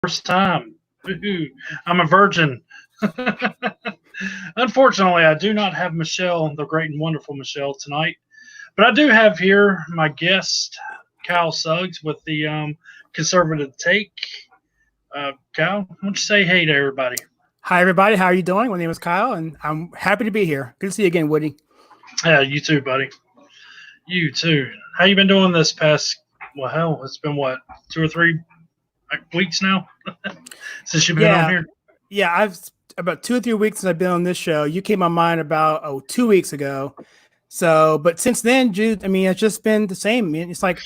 first time. Woohoo. I'm a virgin. Unfortunately, I do not have Michelle, the great and wonderful Michelle, tonight. But I do have here my guest, Kyle Suggs, with the conservative take. Kyle, why don't you say hey to everybody? Hi, everybody. How are you doing? My name is Kyle, and I'm happy to be here. Good to see you again, Woody. Yeah, you too, buddy. You too. How you been doing this past? Well, hell, it's been what 2 or 3 weeks now since you've been on Yeah, here. yeah. I've about 2 or 3 weeks since I've been on this show. You came on mine about 2 weeks ago. So, but since then, Jude, I mean, it's just been the same. I mean, it's like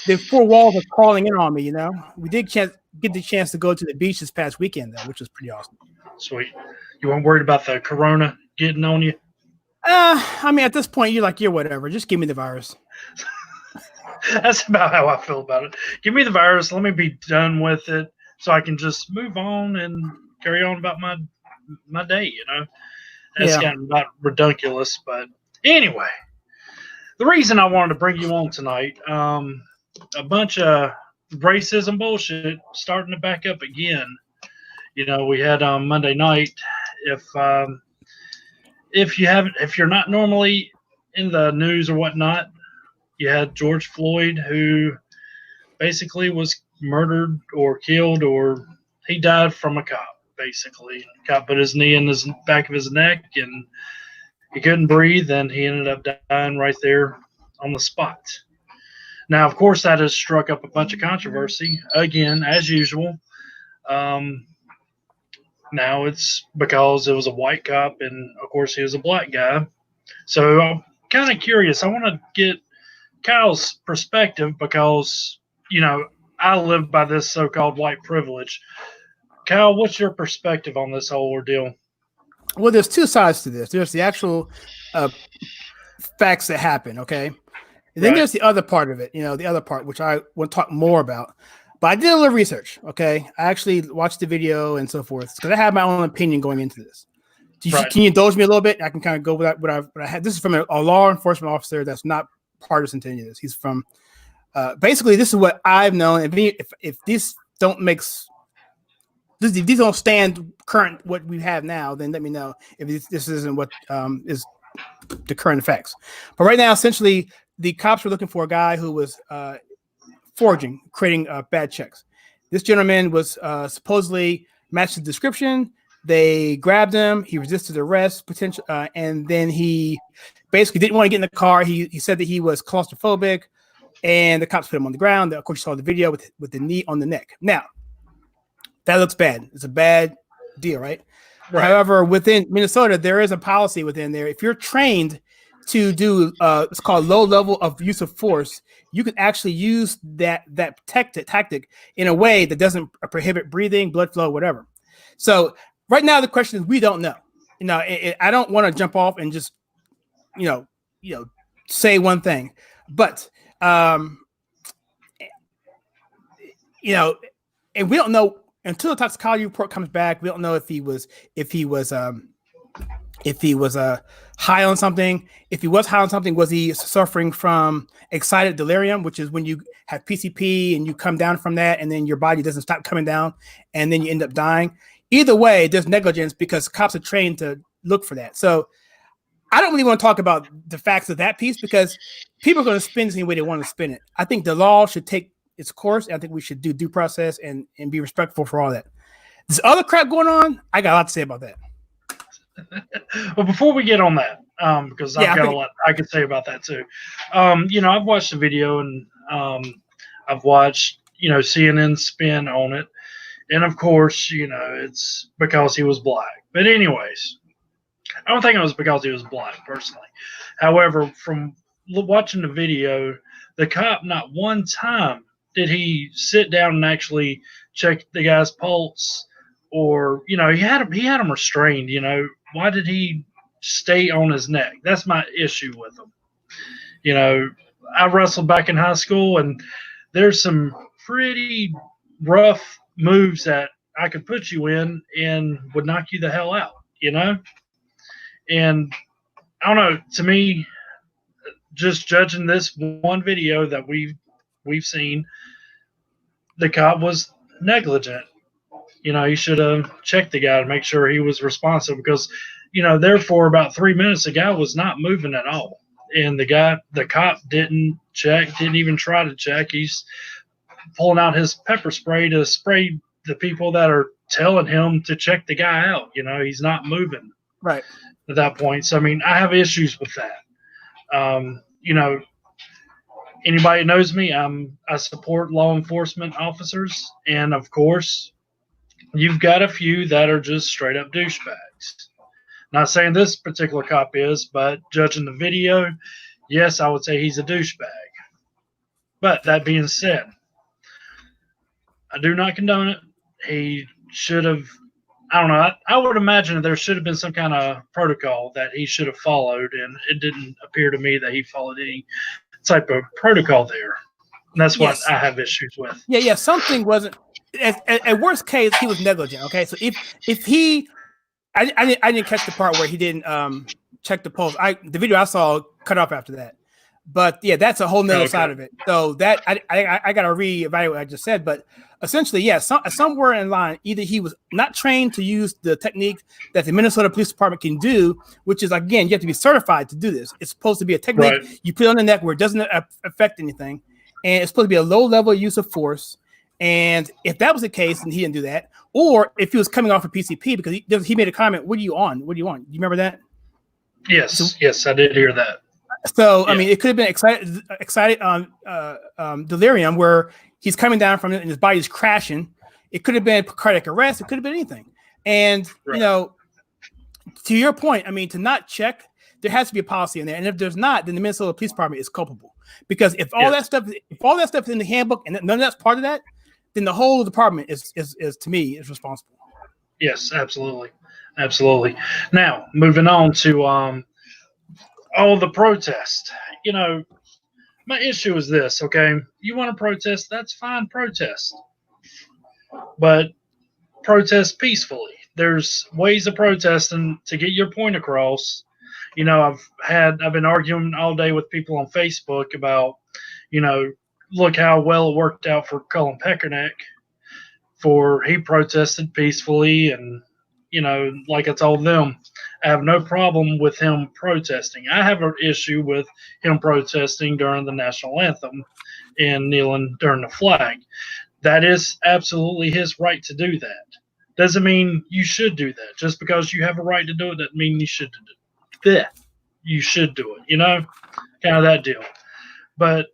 the four walls are calling in on me. We did get the chance to go to the beach this past weekend, though, which was pretty awesome. Sweet. You weren't worried about the corona getting on you? I mean, at this point, you're whatever. Just give me the virus. That's about how I feel about it. Give me the virus. Let me be done with it, so I can just move on and carry on about my day. That's Yeah. gotten about ridiculous. But anyway, the reason I wanted to bring you on tonight, a bunch of racism bullshit starting to back up again. We had on Monday night. If you're not normally in the news or whatnot, you had George Floyd, who basically was murdered or killed, or he died from a cop. Basically, the cop put his knee in his back of his neck, and he couldn't breathe, and he ended up dying right there on the spot. Now, of course, that has struck up a bunch of controversy again, as usual. Um, Now it's because it was a white cop, and of course, he was a black guy. So I'm kind of curious. I want to get Kyle's perspective because, I live by this so called white privilege. Kyle, what's your perspective on this whole ordeal? Well, there's two sides to this. There's the actual facts that happen, okay? And then Right. there's the other part of it, the other part, which I want to talk more about. But I did a little research, okay? I actually watched the video and so forth because I have my own opinion going into this. Right. Can you indulge me a little bit? I can kind of go with what I had. This is from a law enforcement officer that's not partisan to any of this. He's from, basically, this is what I've known. If these don't if these don't stand current what we have now, then let me know if this isn't what is the current effects. But right now, essentially, the cops were looking for a guy who was forging, creating bad checks. This gentleman was supposedly matched the description. They grabbed him. He resisted arrest, and then he basically didn't want to get in the car. He said that he was claustrophobic, and the cops put him on the ground. Of course, you saw the video with the knee on the neck. Now, that looks bad. It's a bad deal, right? However, within Minnesota, there is a policy within there. If you're trained to do it's called low level of use of force, you can actually use that tactic in a way that doesn't prohibit breathing, blood flow, whatever. So right now, the question is we don't know. I don't want to jump off and just say one thing, but and we don't know until the toxicology report comes back. We don't know if he was high on something. If he was high on something, was he suffering from excited delirium, which is when you have PCP and you come down from that, and then your body doesn't stop coming down, and then you end up dying. Either way, there's negligence because cops are trained to look for that. So I don't really want to talk about the facts of that piece because people are going to spin it any way they want to spin it. I think the law should take its course. I think we should do due process and be respectful for all that. This other crap going on, I got a lot to say about that. Well, before we get on that, because I've got a lot I could say about that too. I've watched the video and I've watched, CNN's spin on it. And of course, it's because he was black. But anyways, I don't think it was because he was black personally. However, from watching the video, the cop not one time did he sit down and actually check the guy's pulse, or he had him restrained. Why did he stay on his neck? That's my issue with him. I wrestled back in high school, and there's some pretty rough moves that I could put you in and would knock you the hell out. And I don't know. To me, just judging this one video that we've seen, the cop was negligent. He should have checked the guy to make sure he was responsive because, there for about 3 minutes, the guy was not moving at all. And the cop didn't check, didn't even try to check. He's pulling out his pepper spray to spray the people that are telling him to check the guy out. He's not moving right at that point. So, I mean, I have issues with that. Anybody knows me, I support law enforcement officers. And of course, you've got a few that are just straight up douchebags. Not saying this particular cop is, but judging the video, yes, I would say he's a douchebag. But that being said, I do not condone it. He should have, I don't know, I would imagine there should have been some kind of protocol that he should have followed, and it didn't appear to me that he followed any type of protocol there. And that's what I have issues with. Yeah. Something wasn't, at worst case, he was negligent. Okay. So if he, I didn't catch the part where he didn't check the pulse. The video I saw cut off after that. But yeah, that's a whole nother side of it. So that I got to reevaluate what I just said. But essentially, yeah, somewhere in line, either he was not trained to use the technique that the Minnesota Police Department can do, which is, again, you have to be certified to do this. It's supposed to be a technique you put on the neck where it doesn't affect anything, and it's supposed to be a low level use of force. And if that was the case, and he didn't do that, or if he was coming off a PCP, because he made a comment, "What are you on? What are you on?" You remember that? Yes, I did hear that. So, I mean, it could have been excited delirium where he's coming down from it and his body's crashing. It could have been cardiac arrest. It could have been anything. And, to your point, I mean, to not check, there has to be a policy in there. And if there's not, then the Minnesota Police Department is culpable. Because if all that stuff is in the handbook and none of that's part of that, then the whole department is to me, is responsible. Yes, absolutely. Absolutely. Now, moving on to the protest. My issue is this, okay? You want to protest, that's fine, protest. But protest peacefully. There's ways of protesting to get your point across. I've been arguing all day with people on Facebook about, look how well it worked out for Colin Kaepernick, he protested peacefully, and like I told them, I have no problem with him protesting. I have an issue with him protesting during the national anthem and kneeling during the flag. That is absolutely his right to do that. Doesn't mean you should do that. Just because you have a right to do it doesn't mean you should do it. You should do it, kind of that deal. But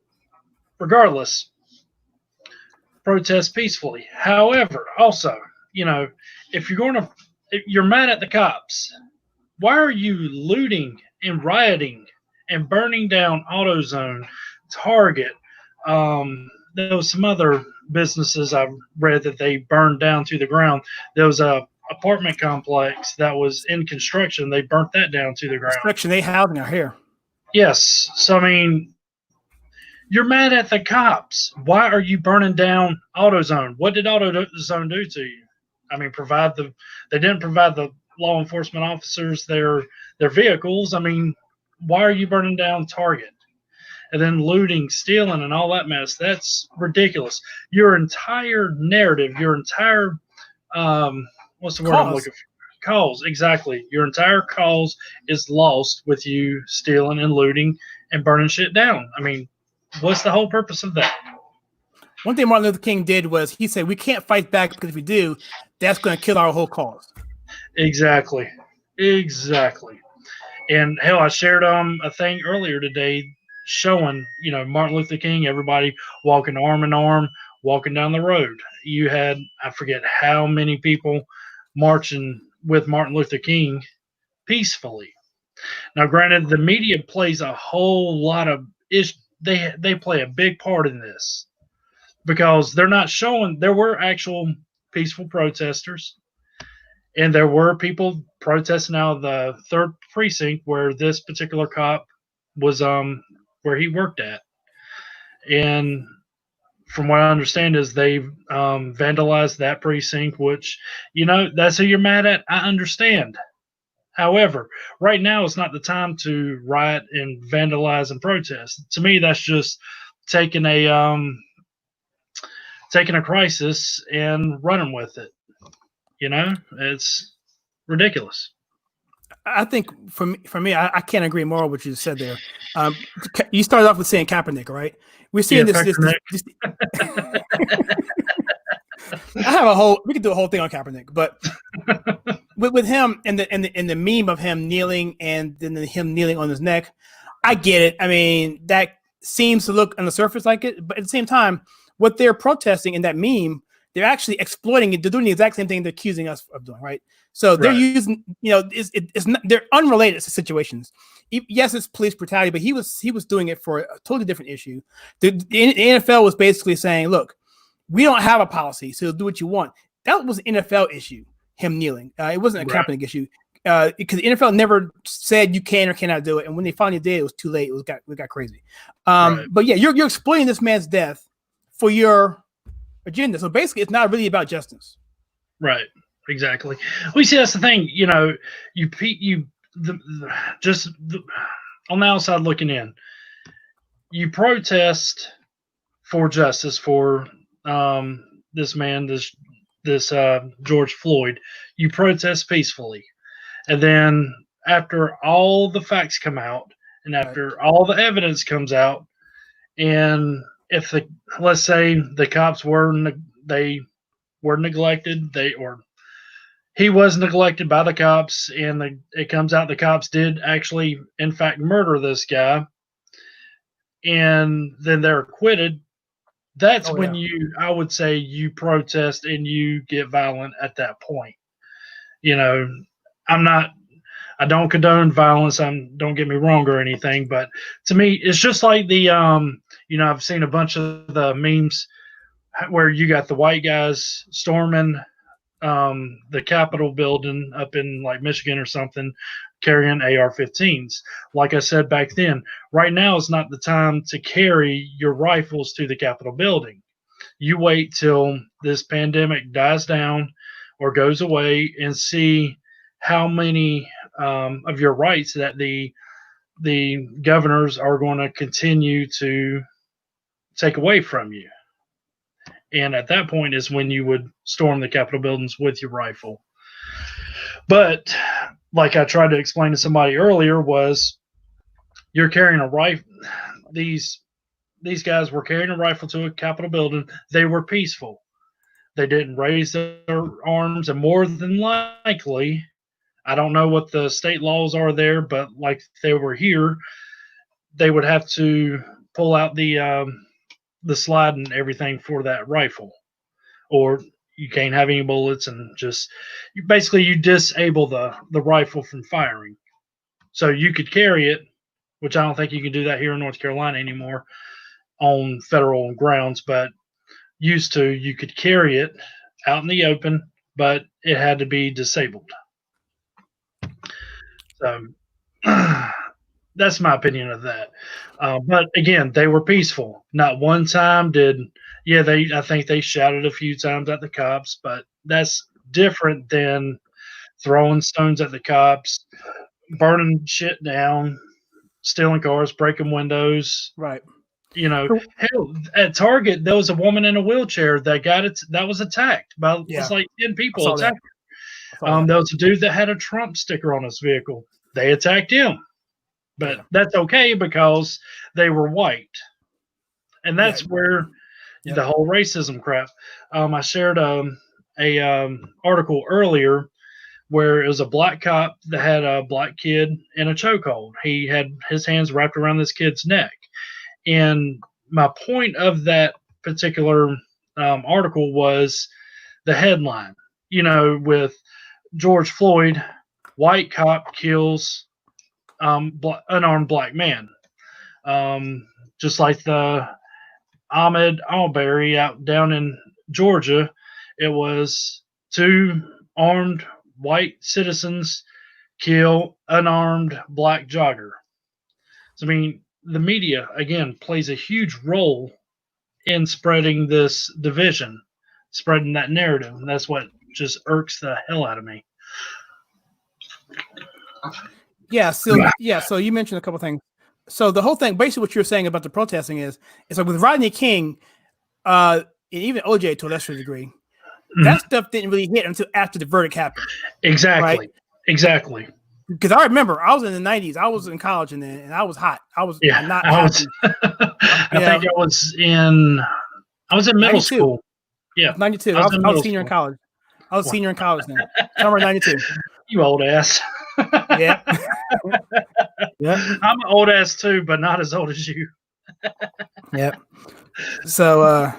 regardless, protest peacefully. However, also, if you're mad at the cops, why are you looting and rioting and burning down AutoZone, Target? There was some other businesses I've read that they burned down to the ground. There was a apartment complex that was in construction. They burnt that down to the ground. Section 8 housing out here. Yes. So, I mean, you're mad at the cops. Why are you burning down AutoZone? What did AutoZone do to you? I mean, they didn't provide the law enforcement officers their vehicles. I mean, why are you burning down Target? And then looting, stealing, and all that mess. That's ridiculous. Your entire narrative, your entire what's the word I'm looking for? Cause, exactly. Your entire cause is lost with you stealing and looting and burning shit down. I mean, what's the whole purpose of that? One thing Martin Luther King did was he said, we can't fight back because if we do, that's going to kill our whole cause. Exactly. And hell, I shared a thing earlier today showing, Martin Luther King, everybody walking arm in arm, walking down the road. You had, I forget how many people marching with Martin Luther King peacefully. Now, granted, the media plays a whole lot of they play a big part in this because they're not showing there were actual peaceful protesters and there were people protesting out of the 3rd precinct where this particular cop was where he worked at. And from what I understand is they vandalized that precinct, which, that's who you're mad at. I understand. However, right now is not the time to riot and vandalize and protest. To me, that's just taking a crisis and running with it. It's ridiculous. I think for me, I can't agree more with what you said there. You started off with saying Kaepernick, right? We're seeing this. I have a whole. We could do a whole thing on Kaepernick, but with him and the meme of him kneeling and then him kneeling on his neck, I get it. I mean, that seems to look on the surface like it, but at the same time, what they're protesting in that meme, they're actually exploiting it. They're doing the exact same thing they're accusing us of doing, right? So they're using, it's not, they're unrelated situations. Yes, it's police brutality, but he was doing it for a totally different issue. The NFL was basically saying, look, we don't have a policy, so do what you want. That was an NFL issue, him kneeling. It wasn't a Kaepernick issue. Because the NFL never said you can or cannot do it, and when they finally did, it was too late. We got crazy. But yeah, you're exploiting this man's death for your agenda. So basically, it's not really about justice. Right. Exactly. Well, you see, that's the thing. On the outside looking in, you protest for justice for this man, this George Floyd. You protest peacefully. And then after all the facts come out and after all the evidence comes out, and if let's say the cops were neglected, he was neglected by the cops, and it comes out the cops did actually, in fact, murder this guy, and then they're acquitted. That's when I would say you protest and you get violent at that point. I don't condone violence. Don't get me wrong or anything, but to me, it's just like I've seen a bunch of the memes where you got the white guys storming the Capitol building up in like Michigan or something, carrying AR-15s. Like I said back then, right now is not the time to carry your rifles to the Capitol building. You wait till this pandemic dies down or goes away and see how many of your rights that the governors are going to continue to take away from you. And at that point is when you would storm the Capitol buildings with your rifle. But like I tried to explain to somebody earlier, was you're carrying a rifle. These guys were carrying a rifle to a Capitol building. They were peaceful. They didn't raise their arms, and more than likely, I don't know what the state laws are there, but like if they were here, they would have to pull out the slide and everything for that rifle, or you can't have any bullets, and just you disable the rifle from firing. So you could carry it, which I don't think you can do that here in North Carolina anymore on federal grounds, but used to, you could carry it out in the open, but it had to be disabled. So that's my opinion of that. But again, they were peaceful. Not one time I think they shouted a few times at the cops, but that's different than throwing stones at the cops, burning shit down, stealing cars, breaking windows. Right. Hell, at Target, there was a woman in a wheelchair that was attacked by it's like 10 people attacked her. There was a dude that had a Trump sticker on his vehicle. They attacked him. But that's okay because they were white. And that's where the whole racism crap. I shared a article earlier where it was a black cop that had a black kid in a chokehold. He had his hands wrapped around this kid's neck. And my point of that particular article was the headline, with George Floyd, white cop kills unarmed black man. Just like the Ahmaud Arbery out down in Georgia, it was 2 armed white citizens kill unarmed black jogger. So, I mean, the media, again, plays a huge role in spreading this division, spreading that narrative. And that's what just irks the hell out of me. Yeah. So you mentioned a couple of things. So the whole thing, basically what you're saying about the protesting is like with Rodney King, and even OJ to a lesser degree, that stuff didn't really hit until after the verdict happened. Exactly. Right? Exactly. Because I remember I was in the 90s. I was in college and I was hot. I was not happy. I think I was in middle 92. school. Yeah. 92. I was a senior in college. I was a senior in college then. Summer 92. You old ass. Yeah. Yeah. I'm an old ass too, but not as old as you. Yeah. So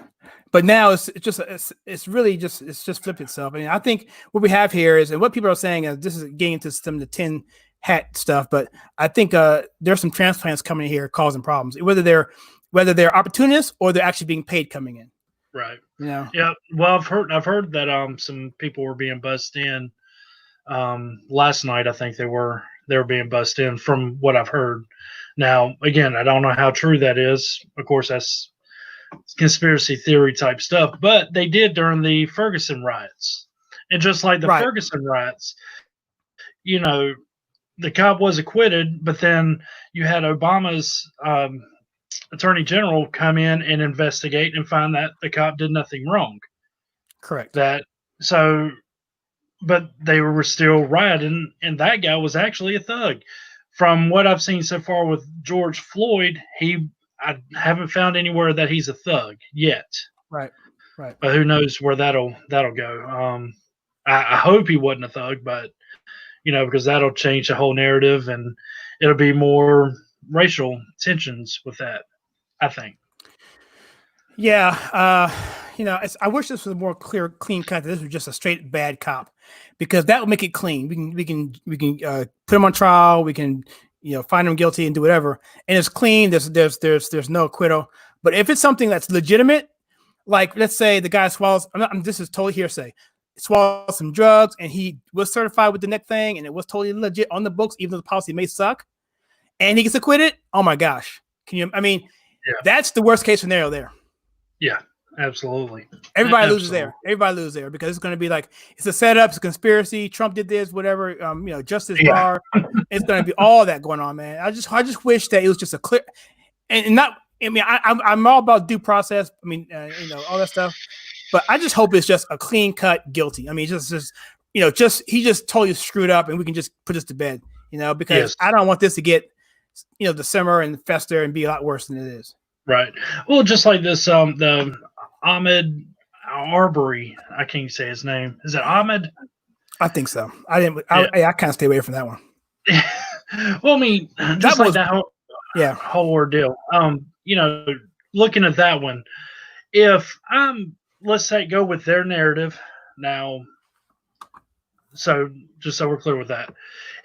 but now it's really just flipped itself. I mean, I think what we have here is, and what people are saying is, this is getting into some of the tin hat stuff, but I think there's some transplants coming in here causing problems, whether they're opportunists or they're actually being paid coming in. Right. Yeah. Yeah. Well, I've heard that some people were being buzzed in last night. I think they were being buzzed in from what I've heard. Now, again, I don't know how true that is. Of course, that's conspiracy theory type stuff, but they did during the Ferguson riots. And just like the Ferguson riots, the cop was acquitted, but then you had Obama's attorney general come in and investigate and find that the cop did nothing wrong. Correct. But they were still rioting, and that guy was actually a thug. From what I've seen so far with George Floyd, I haven't found anywhere that he's a thug yet. Right. But who knows where that'll go. I hope he wasn't a thug, but because that'll change the whole narrative, and it'll be more racial tensions with that, I think. Yeah. I wish this was a more clean cut. This was just a straight bad cop, because that would make it clean. We can put him on trial. We can find him guilty and do whatever, and it's clean. There's no acquittal. But if it's something that's legitimate, like let's say the guy swallows. This is totally hearsay. Swallowed some drugs and he was certified with the neck thing, and it was totally legit on the books, even though the policy may suck, and he gets acquitted. Oh my gosh! That's the worst case scenario there. Yeah, absolutely. Everybody loses there. Everybody loses there, because it's going to be like, it's a setup, it's a conspiracy. Trump did this, whatever. Justice Bar. It's going to be all that going on, man. I just wish that it was just a clear and not. I mean, I'm all about due process. I mean, all that stuff. But I just hope it's just a clean cut guilty. I mean, he just totally screwed up, and we can just put this to bed. Because I don't want this to get the simmer and fester and be a lot worse than it is. Right. Well, just like this, the Ahmed Arbery, I can't say his name. Is it Ahmed? I think so. I kind of stay away from that one. Well, I mean, just that whole ordeal. Looking at that one, if let's say go with their narrative now. So just so we're clear with that,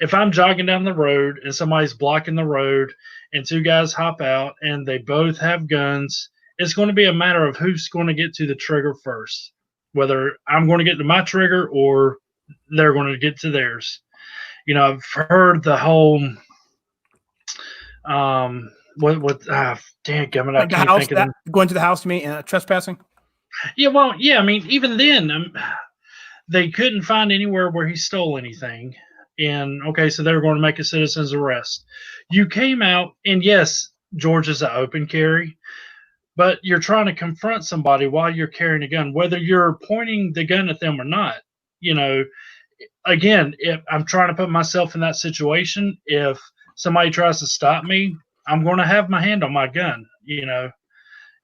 if I'm jogging down the road and somebody's blocking the road and two guys hop out and they both have guns, it's going to be a matter of who's going to get to the trigger first, whether I'm going to get to my trigger or they're going to get to theirs. I've heard the whole dadgummit, I can't think of them. Going to the house to me and trespassing. Yeah, well, yeah. I mean, even then, they couldn't find anywhere where he stole anything. And okay, so they were going to make a citizen's arrest. You came out, and yes, Georgia's an open carry, but you're trying to confront somebody while you're carrying a gun, whether you're pointing the gun at them or not. Again, if I'm trying to put myself in that situation, if somebody tries to stop me, I'm going to have my hand on my gun,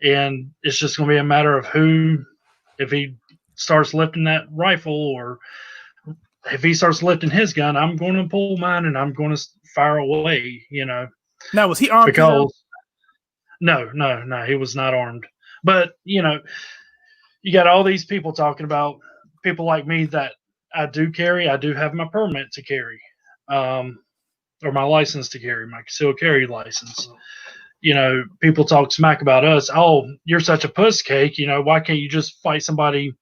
and it's just going to be a matter of if he starts lifting that rifle, or if he starts lifting his gun, I'm going to pull mine and I'm going to fire away, Now, was he armed? Because no, he was not armed. But, you got all these people talking about people like me that I do have my permit to carry, or my license to carry, my concealed carry license. People talk smack about us. Oh, you're such a puss cake. Why can't you just fight somebody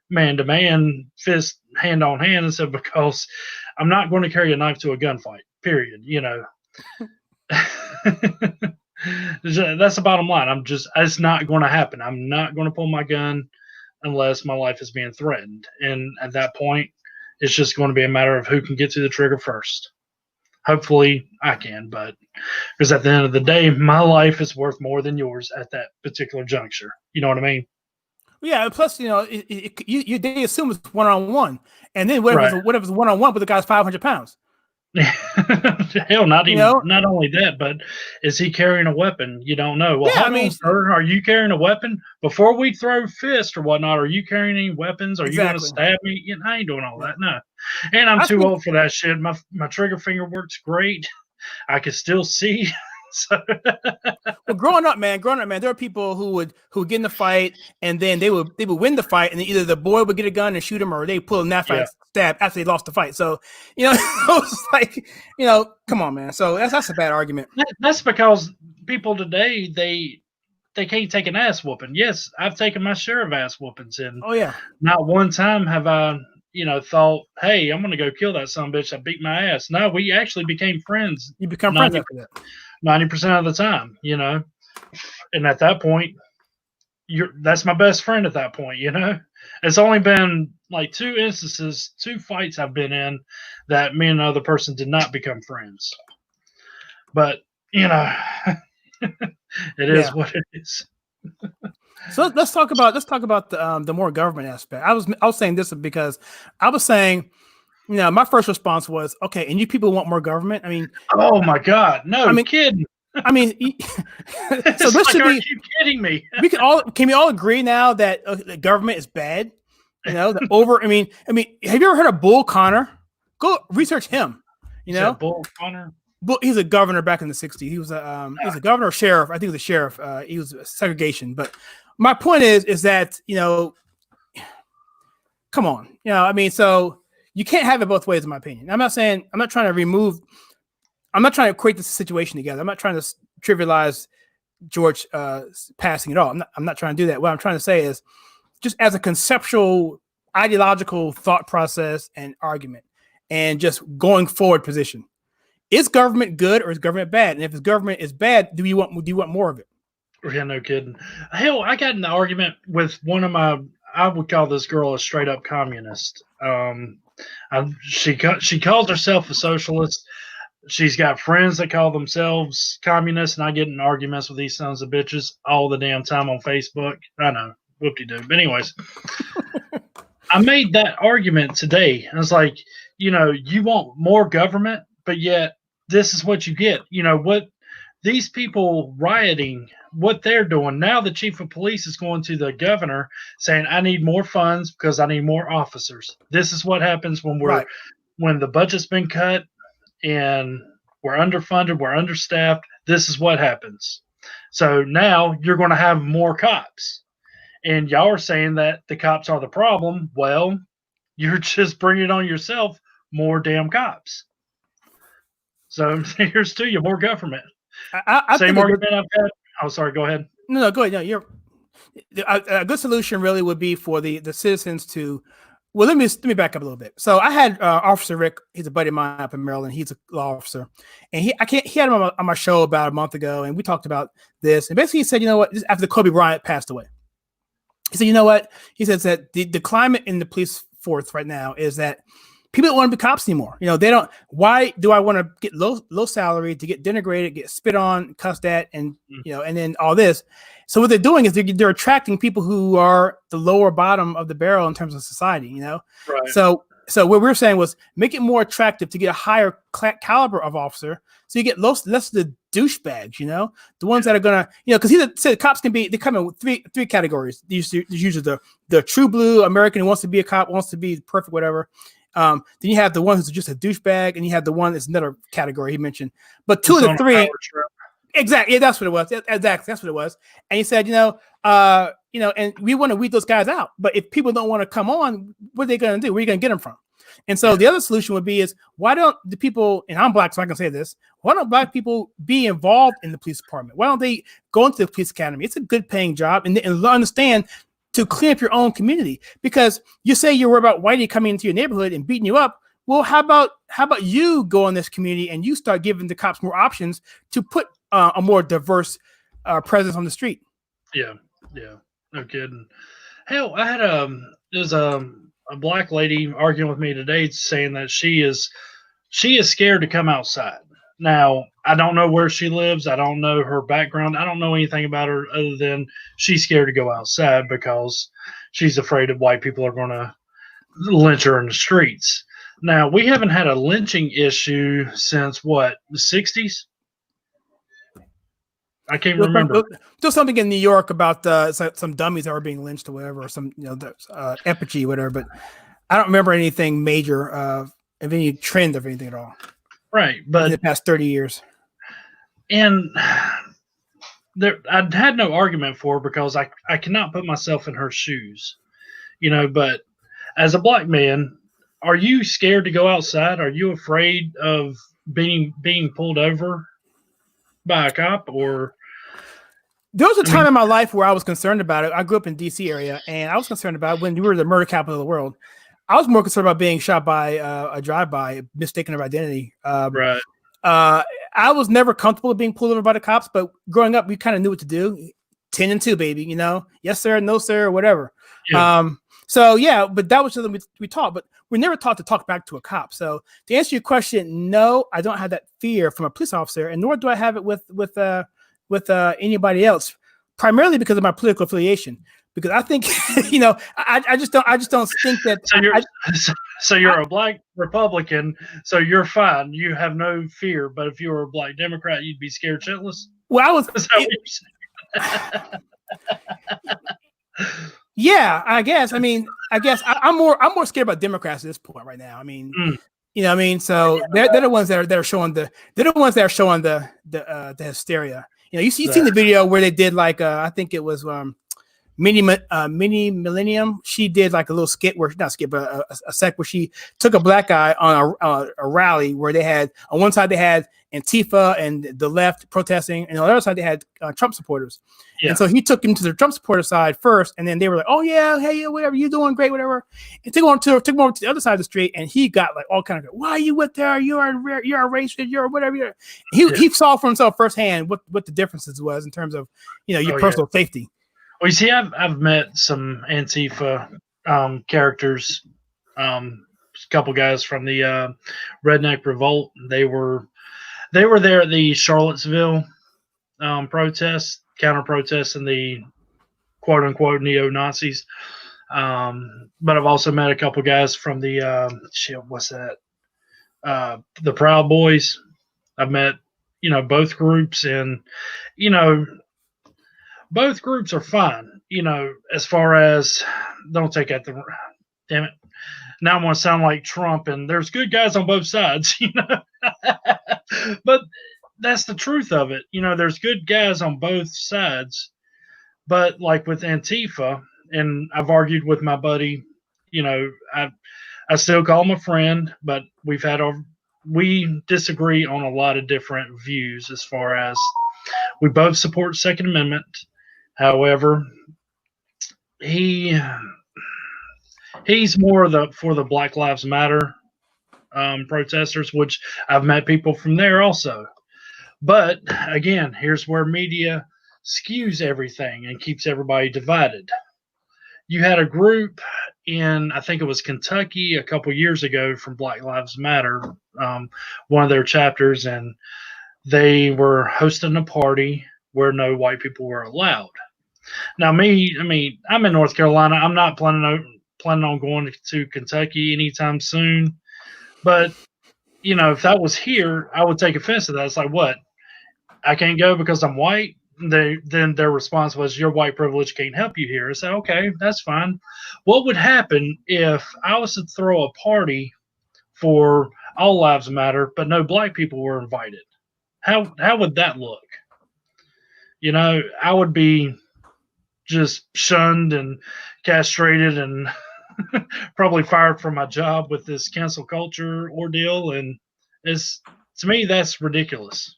man to man, fist, hand on hand? And said, because I'm not going to carry a knife to a gunfight, period. That's the bottom line. It's not going to happen. I'm not going to pull my gun unless my life is being threatened. And at that point, it's just going to be a matter of who can get to the trigger first. Hopefully I can, but because at the end of the day, my life is worth more than yours at that particular juncture. You know what I mean? Yeah. Plus, they assume it's 1-on-1, and then Right. what if it's 1-on-1, but the guy's 500 pounds? Hell, You know? not only that, but is he carrying a weapon? You don't know. Well, Yeah. I hold mean, on, sir. Are you carrying a weapon? Before we throw fists or whatnot, are you carrying any weapons? Are you going to exactly. stab me? I ain't doing all Yeah. that. No. And I'm I too think. old for that shit. My trigger finger works great. I can still see. So Well, growing up, man, there are people who would get in the fight, and then they would win the fight, and then either the boy would get a gun and shoot him, or they pull a knife out yeah, and stab after they lost the fight. So, it's like, come on, man. So that's a bad argument. that's because people today they can't take an ass whooping. Yes, I've taken my share of ass whoopings, and Oh yeah, not one time have I, thought, hey, I'm going to go kill that son of a bitch that beat my ass. No, we actually became friends you become friends 90, after that. 90% of the time, And at that point, that's my best friend at that point. It's only been like two fights I've been in that me and another person did not become friends. But, it Yeah. is what it is. So let's talk about the more government aspect. I was saying this because I was saying, my first response was, okay, and you people want more government. I mean, Oh my God. I No mean, kidding. I mean, so It's this like, should are be. you kidding me? Can we all agree now that the government is bad? The over. Have you ever heard of Bull Connor? Go research him. You You said know, Bull Connor? He's a governor back in the '60s. He was a governor or sheriff. I think he was a sheriff. He was segregation. But my point is that come on, so you can't have it both ways, in my opinion. I'm not trying to remove. I'm not trying to equate this situation together. I'm not trying to trivialize George passing at all. I'm not trying to do that. What I'm trying to say is, just as a conceptual, ideological thought process and argument, and just going forward position, is government good or is government bad? And if the government is bad, do you want more of it? Yeah, no kidding. Hell, I got in an argument with one of I would call this girl a straight up communist. She calls herself a socialist. She's got friends that call themselves communists, and I get in arguments with these sons of bitches all the damn time on Facebook. I know, whoop-de-doo. But anyways, I made that argument today. I was like, you want more government, but yet this is what you get. What these people rioting, what they're doing now, the chief of police is going to the governor saying, I need more funds because I need more officers. This is what happens Right. when the budget's been cut and we're underfunded, we're understaffed. This is what happens. So now you're going to have more cops. And y'all are saying that the cops are the problem. Well, you're just bringing it on yourself, more damn cops. So here's to you, more government. I Same think argument I've had. Oh, sorry, go ahead. no, go ahead. No, a good solution really would be for the citizens to. Well, let me back up a little bit. So I had Officer Rick. He's a buddy of mine up in Maryland. He's a law officer, and he had him on my show about a month ago, and we talked about this. And basically, he said, you know what? Just after Kobe Bryant passed away, he said, you know what? He says that the climate in the police force right now is that people don't want to be cops anymore. They don't. Why do I want to get low salary to get denigrated, get spit on, cussed at, and and then all this? So what they're doing is they're attracting people who are the lower bottom of the barrel in terms of society. Right. So what we were saying was make it more attractive to get a higher caliber of officer, so you get less of the douchebags. The ones that are gonna, because he said cops they come in with three categories. There's usually the true blue American who wants to be a cop, wants to be perfect, whatever. Then you have the one who's just a douchebag, and you have the one that's another category he mentioned. But two of the three, exactly, yeah, that's what it was. Exactly, that's what it was. And he said, and we want to weed those guys out. But if people don't want to come on, what are they going to do? Where are you going to get them from? And so the other solution would be why don't the people, and I'm black, so I can say this, why don't black people be involved in the police department? Why don't they go into the police academy? It's a good paying job, and understand to clean up your own community. Because you say you're worried about whitey coming into your neighborhood and beating you up. Well, how about you go in this community and you start giving the cops more options to put a more diverse presence on the street? Yeah, no kidding. Hell, I had there's a black lady arguing with me today, saying that she is scared to come outside. Now, I don't know where she lives. I don't know her background. I don't know anything about her other than she's scared to go outside because she's afraid that white people are going to lynch her in the streets. Now, we haven't had a lynching issue since what, the 60s? I can't remember. There's something in New York about some dummies that were being lynched or whatever, or some effigy, whatever. But I don't remember anything major of any trend of anything at all. Right, but in the past 30 years, and there, I had no argument for her because I cannot put myself in her shoes, But as a black man, are you scared to go outside? Are you afraid of being pulled over by a cop? Or there was a time in my life where I was concerned about it. I grew up in D.C. area, and I was concerned about it when we were the murder capital of the world. I was more concerned about being shot by a drive-by, mistaken of identity. Right. I was never comfortable with being pulled over by the cops, but growing up, we kind of knew what to do. 10 and 2, baby. Yes sir, no sir, whatever. Yeah. But that was something we taught, but we're never taught to talk back to a cop. So to answer your question, no, I don't have that fear from a police officer, and nor do I have it with anybody else. Primarily because of my political affiliation. Because I think, I just don't think that. So you're a black Republican, so you're fine. You have no fear. But if you were a black Democrat, you'd be scared shitless. Well, I was. Yeah, I guess. I'm more scared about Democrats at this point right now. So they're the ones that are showing the hysteria. You've seen the video where they did I think it was Mini Millennium. She did like a little skit but a sec where she took a black guy on a rally where they had on one side they had Antifa and the left protesting, and on the other side they had Trump supporters. Yeah. And so he took him to the Trump supporter side first, and then they were like, "Oh yeah, hey, whatever, you doing great, whatever." And took him over to the other side of the street, and he got like all kind of, "Why are you with her? You're a racist. You're whatever." He saw for himself firsthand what the differences was in terms of your personal safety. Well, you see, I've met some Antifa characters, a couple guys from the Redneck Revolt. They were there at the Charlottesville protests, counter protests, and the quote unquote neo Nazis. But I've also met a couple guys from the the Proud Boys. I've met both groups, and both groups are fine, as far as don't take that damn it. Now I'm going to sound like Trump, and there's good guys on both sides, but that's the truth of it. There's good guys on both sides, but like with Antifa, and I've argued with my buddy, I still call him a friend, but we disagree on a lot of different views as far as we both support Second Amendment. However, he's more for the Black Lives Matter protesters, which I've met people from there also. But again, here's where media skews everything and keeps everybody divided. You had a group in, I think it was Kentucky a couple years ago from Black Lives Matter, one of their chapters, and they were hosting a party where no white people were allowed. Now, I'm in North Carolina. I'm not planning on going to Kentucky anytime soon. But, if that was here, I would take offense to that. It's like, what? I can't go because I'm white? Then their response was, your white privilege can't help you here. I said, okay, that's fine. What would happen if I was to throw a party for All Lives Matter, but no black people were invited? How would that look? I would be just shunned and castrated and probably fired from my job with this cancel culture ordeal. And to me, that's ridiculous.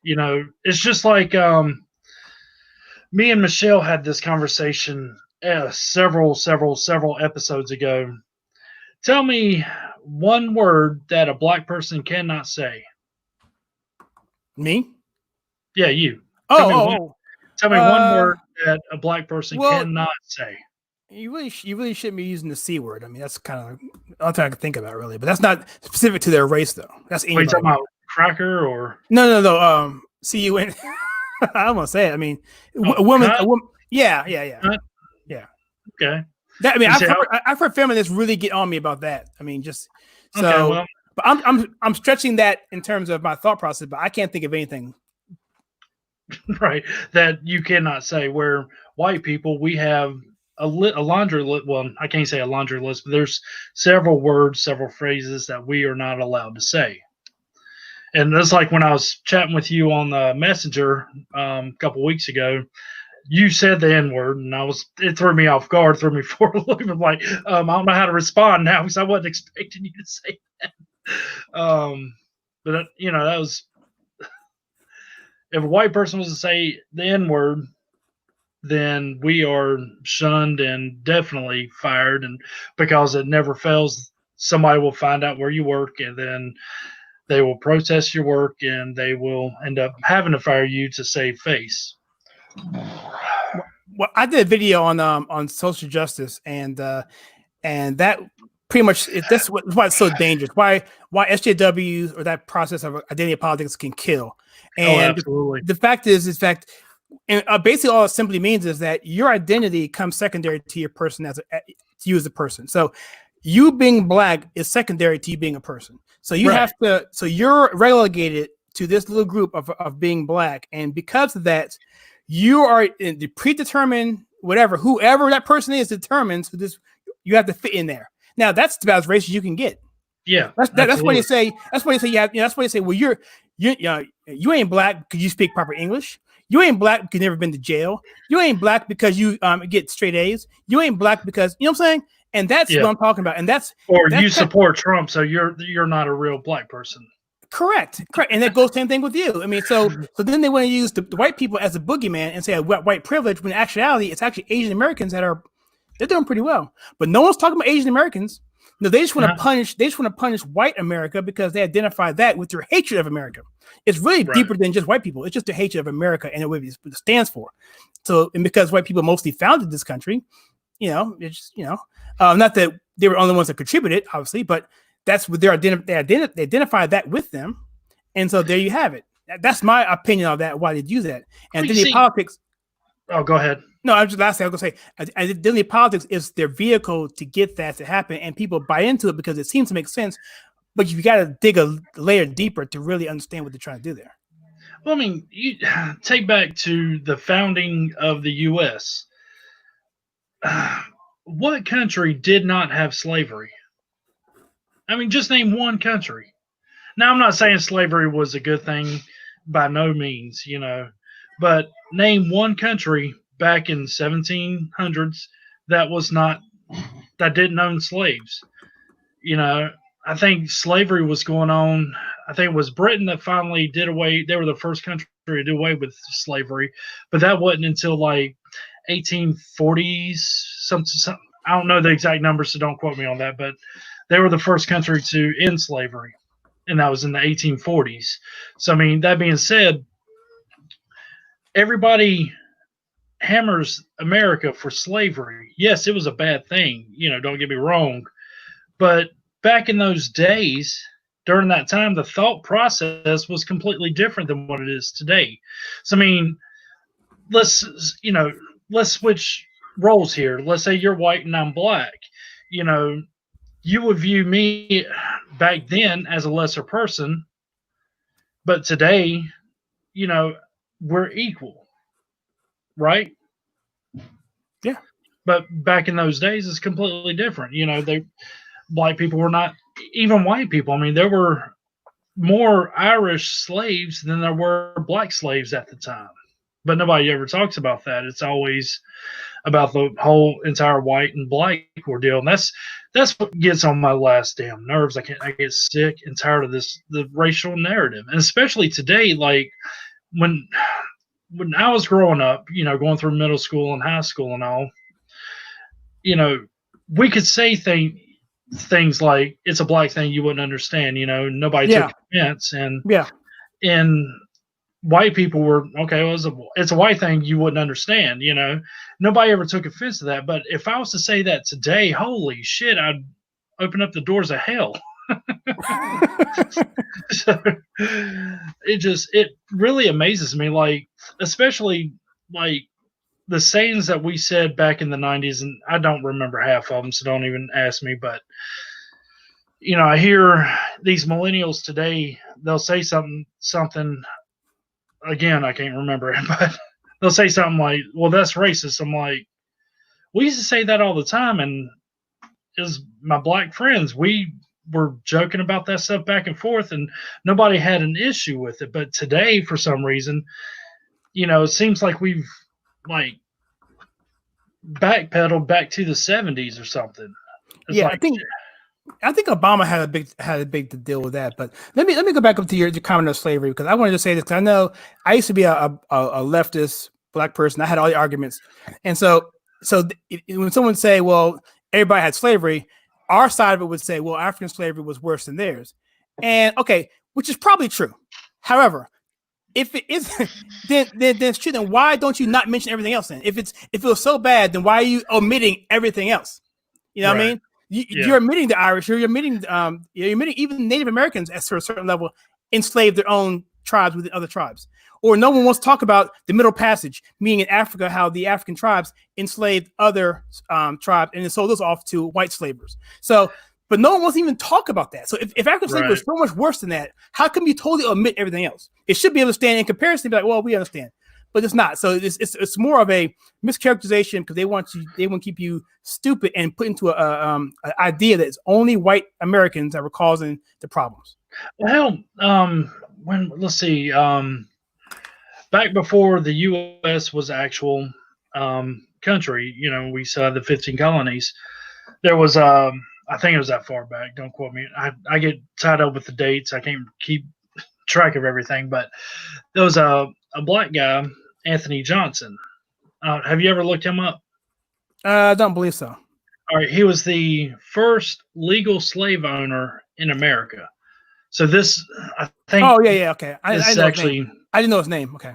It's just like me and Michelle had this conversation several episodes ago. Tell me one word that a black person cannot say. Me? Yeah, you. Tell me one word that a black person cannot say. You really shouldn't be using the C word. That's kind of all I can think about, really. But that's not specific to their race, though. That's anybody. Talking about cracker or no. CUN. I don't want to say it. I mean, a woman. Yeah. Okay. That, I mean, I've heard feminists really get on me about that. I mean, just so. Okay, well, but I'm stretching that in terms of my thought process, but I can't think of anything. Right, that you cannot say. Where white people, we have a laundry list. Well, I can't say a laundry list, but there's several words, several phrases that we are not allowed to say. And that's like when I was chatting with you on the messenger a couple weeks ago. You said the N word, and it threw me off guard, threw me for a loop. I'm like, I don't know how to respond now because I wasn't expecting you to say that. But that was, if a white person was to say the N word, then we are shunned and definitely fired, and because it never fails, somebody will find out where you work, and then they will protest your work, and they will end up having to fire you to save face. Well, I did a video on social justice, and that pretty much that's why it's so dangerous. Why SJWs or that process of identity politics can kill. And absolutely. The fact is, and basically all it simply means is that your identity comes secondary to your person to you as a person. So you being black is secondary to you being a person. So you have to. So you're relegated to this little group of being black, and because of that, you are in the predetermined whoever that person is determines who this. You have to fit in there. Now that's about as racist you can get. Yeah, that's what they say. That's what they say. Yeah, that's what they say. Well, you ain't black because you speak proper English. You ain't black because you've never been to jail. You ain't black because you get straight A's. You ain't black because what I'm saying. And that's what I'm talking about. And that's you support Trump, so you're not a real black person. Correct. And that goes same thing with you. I mean, so then they want to use the white people as a boogeyman and say white privilege, when in actuality it's actually Asian Americans they're doing pretty well. But no one's talking about Asian Americans. No, they just want to punish. They just want to punish white America because they identify that with their hatred of America. It's really deeper than just white people. It's just their hatred of America and what it stands for. So, and because white people mostly founded this country, it's not that they were the only ones that contributed, obviously, but that's what they identify that with them, and so there you have it. That's my opinion on that. Why they do that, and identity politics. Oh, go ahead. No, I was just last thing I was gonna say. Identity politics is their vehicle to get that to happen, and people buy into it because it seems to make sense. But you got to dig a layer deeper to really understand what they're trying to do there. Well, I mean, you take back to the founding of the U.S. What country did not have slavery? I mean, just name one country. Now, I'm not saying slavery was a good thing by no means, but name one country back in 1700s that didn't own slaves. I think slavery was going on. I think it was Britain that finally did away. They were the first country to do away with slavery, but that wasn't until like 1840s. Something. I don't know the exact numbers, so don't quote me on that, but they were the first country to end slavery, and that was in the 1840s. So, I mean, that being said, everybody hammers America for slavery. Yes, it was a bad thing, don't get me wrong. But back in those days, during that time, the thought process was completely different than what it is today. So, I mean, let's switch roles here. Let's say you're white and I'm black. You would view me back then as a lesser person, but today, we're equal, right? Yeah. But back in those days, it's completely different. Black people were not even white people. I mean, there were more Irish slaves than there were black slaves at the time, but nobody ever talks about that. It's always about the whole entire white and black ordeal, and that's what gets on my last damn nerves. I get sick and tired of the racial narrative, and especially today. Like when I was growing up, going through middle school and high school and all, we could say things like it's a black thing you wouldn't understand. Nobody took offense, and white people were okay. Well, it's a white thing you wouldn't understand. Nobody ever took offense to that. But if I was to say that today, holy shit, I'd open up the doors of hell. So it really amazes me, like especially like the sayings that we said back in the 90s, and I don't remember half of them, so don't even ask me. But I hear these millennials today, they'll say something again, I can't remember it, but they'll say something like, well, that's racist. I'm like, we used to say that all the time, and as my black friends, we were joking about that stuff back and forth, and nobody had an issue with it. But today, for some reason, it seems like we've like backpedaled back to the 70s or something. It's yeah, like, I think Obama had a big to deal with that. But let me go back up to your comment of slavery, because I wanted to say this, because I know I used to be a leftist black person. I had all the arguments, and when someone say, well, everybody had slavery, our side of it would say, well, African slavery was worse than theirs, and okay, which is probably true. However, if it isn't, then it's true. Then why don't you not mention everything else? Then if it was so bad, then why are you omitting everything else? You know what I mean? You're admitting the Irish, you're admitting even Native Americans, at a certain level, enslaved their own tribes within other tribes. Or no one wants to talk about the Middle Passage, meaning in Africa, how the African tribes enslaved other tribes and then sold those off to white slavers. So, but no one wants to even talk about that. So if African slavery was so much worse than that, how come you totally omit everything else? It should be able to stand in comparison, be like, well, we understand. But it's not. So it's more of a mischaracterization, because they want to keep you stupid and put into an idea that it's only white Americans that were causing the problems. Well, let's see, back before the U.S. was actual country, we saw the 15 colonies. There was I think it was that far back. Don't quote me. I get tied up with the dates. I can't keep track of everything, but there was a black guy, Anthony Johnson. Have you ever looked him up? I don't believe so. All right, he was the first legal slave owner in America. So this, I think. Oh yeah, okay. I actually. I didn't know his name. Okay.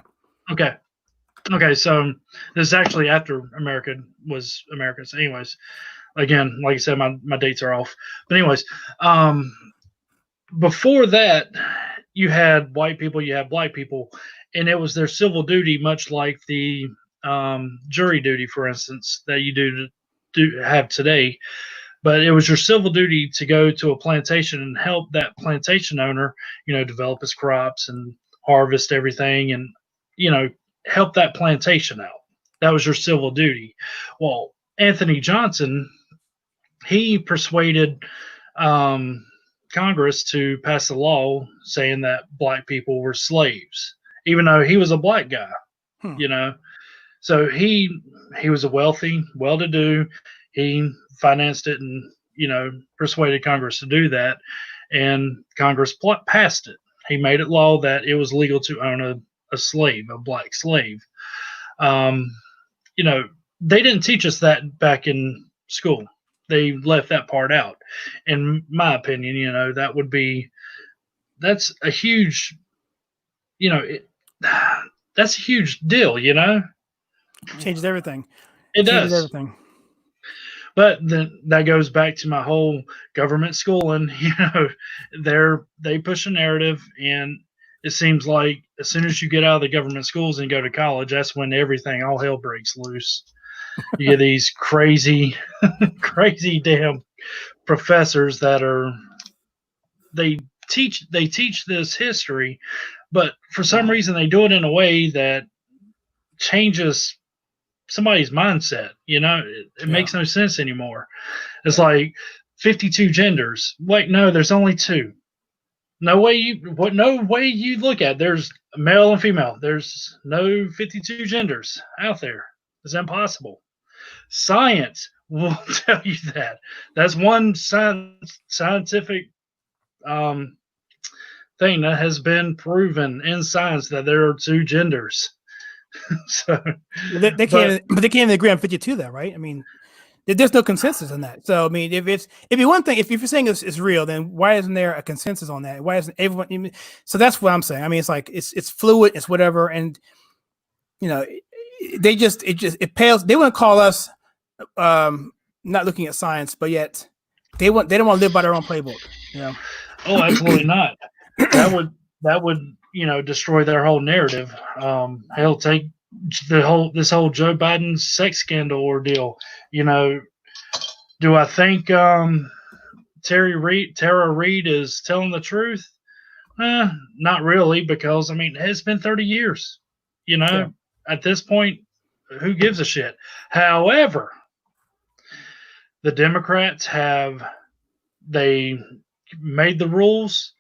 So this is actually after America was America. So anyways, again, like I said, my dates are off. But anyways, before that, you had white people, you had black people, and it was their civil duty, much like the jury duty, for instance, that you have today. But it was your civil duty to go to a plantation and help that plantation owner, develop his crops and harvest everything, and help that plantation out. That was your civil duty. Well, Anthony Johnson, he persuaded Congress to pass a law saying that black people were slaves, even though he was a black guy. So he was a wealthy, well-to-do. He financed it and persuaded Congress to do that, and Congress passed it. He made it law that it was legal to own a slave, a black slave. They didn't teach us that back in school. They left that part out. In my opinion, that's a huge, that's a huge deal. Changes everything. It does everything. But then that goes back to my whole government schooling. They push a narrative, and it seems like as soon as you get out of the government schools and go to college, that's when all hell breaks loose. You get these crazy damn professors that they teach this history, but for some reason they do it in a way that changes somebody's mindset. It makes no sense anymore. It's like 52 genders. Wait, no, there's only 2. No way you look at it. There's male and female. There's no 52 genders out there. It's impossible. Science will tell you that. That's one scientific thing that has been proven in science, that there are 2 genders. So they can't even agree on 52, though, right? I mean, there's no consensus on that. So I mean, if one thing, if you're saying it's real, then why isn't there a consensus on that? Why isn't everyone? So that's what I'm saying. I mean, it's like it's fluid, it's whatever, and it pales. They want to call us not looking at science, but yet they don't want to live by their own playbook. You know? Oh, absolutely not. That would destroy their whole narrative. Hell, take this whole Joe Biden sex scandal ordeal. You know, do I think Tara Reid is telling the truth? Not really, because I mean it's been 30 years. Yeah. At this point, who gives a shit? However, the Democrats they made the rules.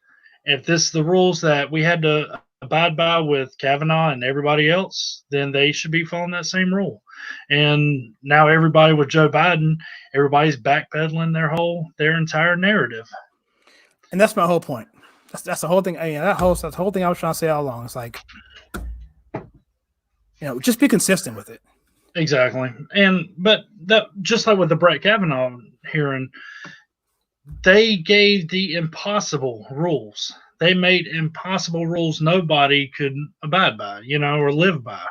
If this is the rules that we had to abide by with Kavanaugh and everybody else, then they should be following that same rule. And now everybody with Joe Biden, everybody's backpedaling their entire narrative. And that's my whole point. That's the whole thing. I mean, that's the whole thing I was trying to say all along. It's like, just be consistent with it. Exactly. But that, just like with the Brett Kavanaugh hearing, they gave the impossible rules. They made impossible rules nobody could abide by, or live by.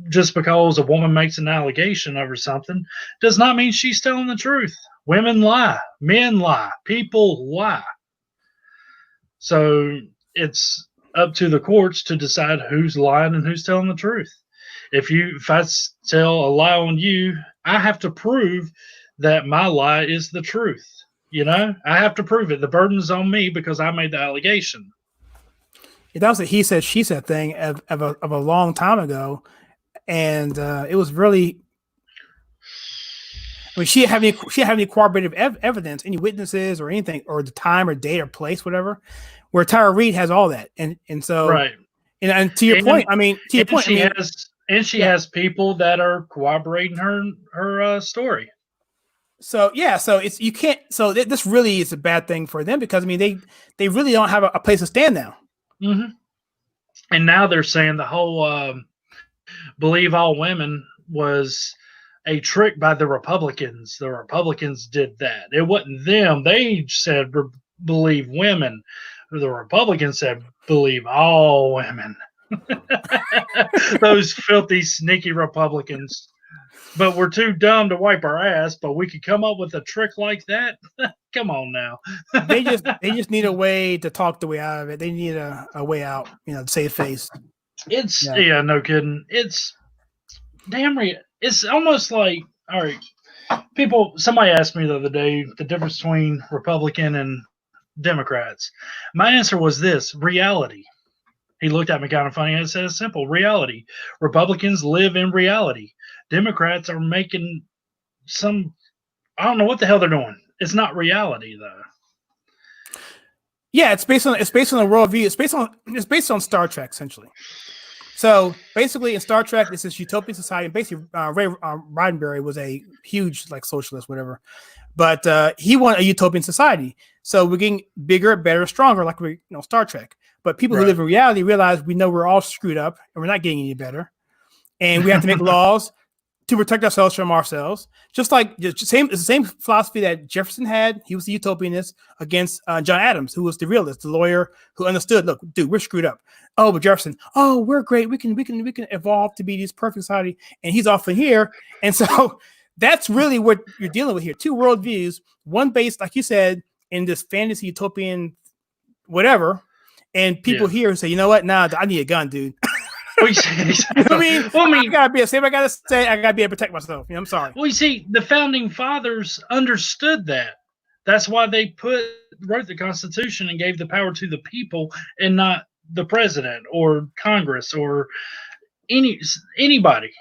Just because a woman makes an allegation over something does not mean she's telling the truth. Women lie, men lie, people lie. So it's up to the courts to decide who's lying and who's telling the truth. If I tell a lie on you, I have to prove that my lie is the truth. I have to prove it. The burden's on me because I made the allegation. That was a he said, she said thing of a long time ago. And it was really, I mean, she didn't have any corroborative evidence, any witnesses or anything, or the time or date or place, whatever, where Tara Reid has all that. And so, right. And to your point, she has people that are corroborating her story. So you can't. So this really is a bad thing for them because I mean they really don't have a place to stand now. Mm-hmm. And now they're saying the whole believe all women was a trick by the Republicans. The Republicans did that. It wasn't them. They said believe women. The Republicans said believe all women. Those filthy, sneaky Republicans. But we're too dumb to wipe our ass, but we could come up with a trick like that. Come on now. they just need a way to talk the way out of it. They need a way out, to save face. It's no kidding. It's damn real. It's almost like, all right, somebody asked me the other day the difference between Republican and Democrats. My answer was this: reality. He looked at me kind of funny and said it's simple: reality. Republicans live in reality. Democrats are making I don't know what the hell they're doing. It's not reality though. Yeah, it's based on a worldview. It's based on Star Trek essentially. So basically, in Star Trek, this is utopian society. Basically, Ray Roddenberry was a huge socialist, whatever, but he wanted a utopian society. So we're getting bigger, better, stronger, like Star Trek. But people who live in reality realize we know we're all screwed up and we're not getting any better, and we have to make laws to protect ourselves from ourselves. Just like it's the same philosophy that Jefferson had. He was the utopianist against John Adams, who was the realist, the lawyer who understood. Look, dude, we're screwed up. Oh, but Jefferson, we're great. We can evolve to be this perfect society, and he's off in here. And so that's really what you're dealing with here. Two worldviews, one based, like you said, in this fantasy utopian whatever, and people here who say, you know what? Nah, I need a gun, dude. I mean, I gotta be a safe. I gotta be able to protect myself. I'm sorry. Well, you see, the founding fathers understood that. That's why they wrote the Constitution and gave the power to the people and not the president or Congress or anybody.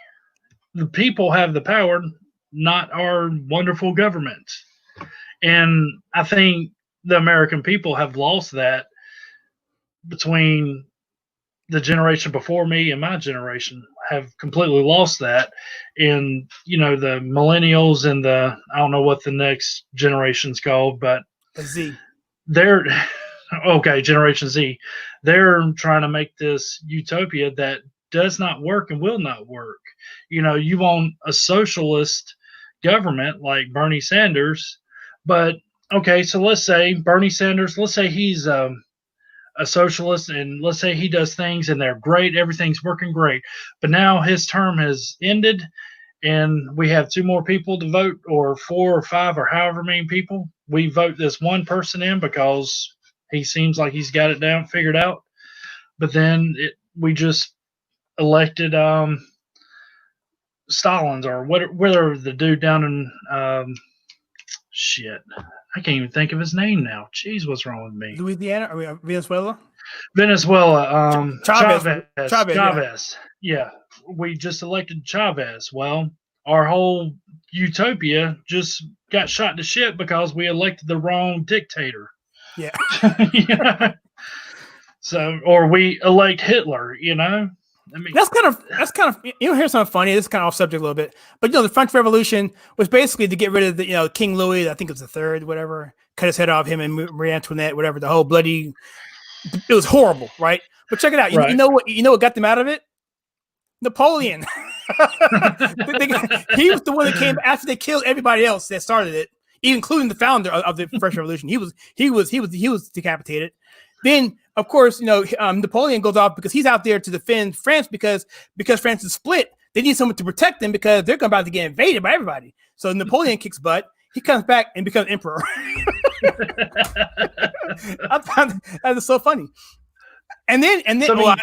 The people have the power, not our wonderful government. And I think the American people have lost that between the generation before me and my generation have completely lost that. And, the millennials and I don't know what the next generation's called, but Z. They're okay, Generation Z. They're trying to make this utopia that does not work and will not work. You want a socialist government like Bernie Sanders, but okay, so let's say Bernie Sanders, let's say he's a socialist, and let's say he does things and they're great, everything's working great, but now his term has ended and we have two more people to vote, or four or five or however many people, we vote this one person in because he seems like he's got it down, figured out. But then we just elected Stallings or whatever the dude down in shit. I can't even think of his name now. Jeez, what's wrong with me? Louisiana or Venezuela? Venezuela. Chavez. Chavez. Yeah, we just elected Chavez. Well, our whole utopia just got shot to shit because we elected the wrong dictator. Yeah. Yeah. So, or we elect Hitler. You know. I mean, that's kind of here's something funny. This is kind of off subject a little bit, but the French Revolution was basically to get rid of the King Louis. I think it was the third, whatever, cut his head off, him and Marie Antoinette, whatever. The whole bloody, it was horrible, right? But check it out. You know what got them out of it? Napoleon. He was the one that came after they killed everybody else that started it, including the founder of the French Revolution. He was decapitated. Then, of course, Napoleon goes off because he's out there to defend France because France is split. They need someone to protect them because they're about to get invaded by everybody. So Napoleon kicks butt. He comes back and becomes emperor. I found that is so funny. And then, so,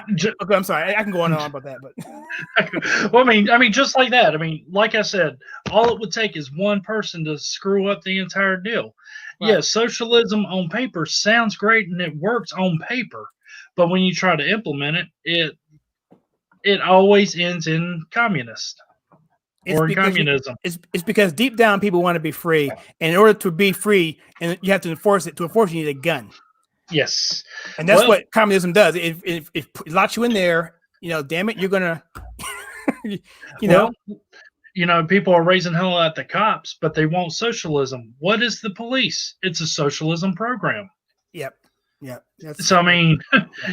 okay, I'm sorry, I can go on and on about that, but well, I mean, just like that. I mean, like I said, all it would take is one person to screw up the entire deal. Right. Yeah, socialism on paper sounds great and it works on paper, but when you try to implement it always ends in communist or communism. It's because deep down people want to be free, and in order to be free, and you have to enforce it. To enforce, you need a gun. Yes, and that's what communism does. It locks you in there. Damn it, you're gonna. People are raising hell at the cops, but they want socialism. What is the police? It's a socialism program. Yep. So I mean,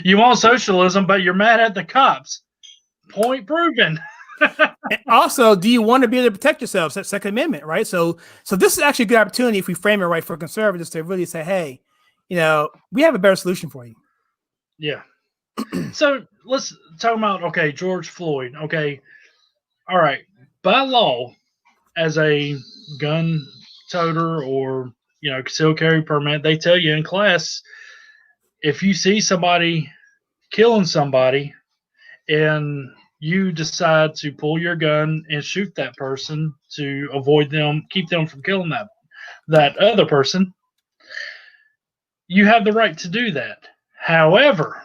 you want socialism, but you're mad at the cops. Point proven. And also, do you want to be able to protect yourselves? That's Second Amendment, right? So this is actually a good opportunity if we frame it right for conservatives to really say, hey, we have a better solution for you. Yeah. So let's talk about, George Floyd. Okay. All right. By law, as a gun toter or, concealed carry permit, they tell you in class, if you see somebody killing somebody and you decide to pull your gun and shoot that person to keep them from killing that other person, you have the right to do that. However,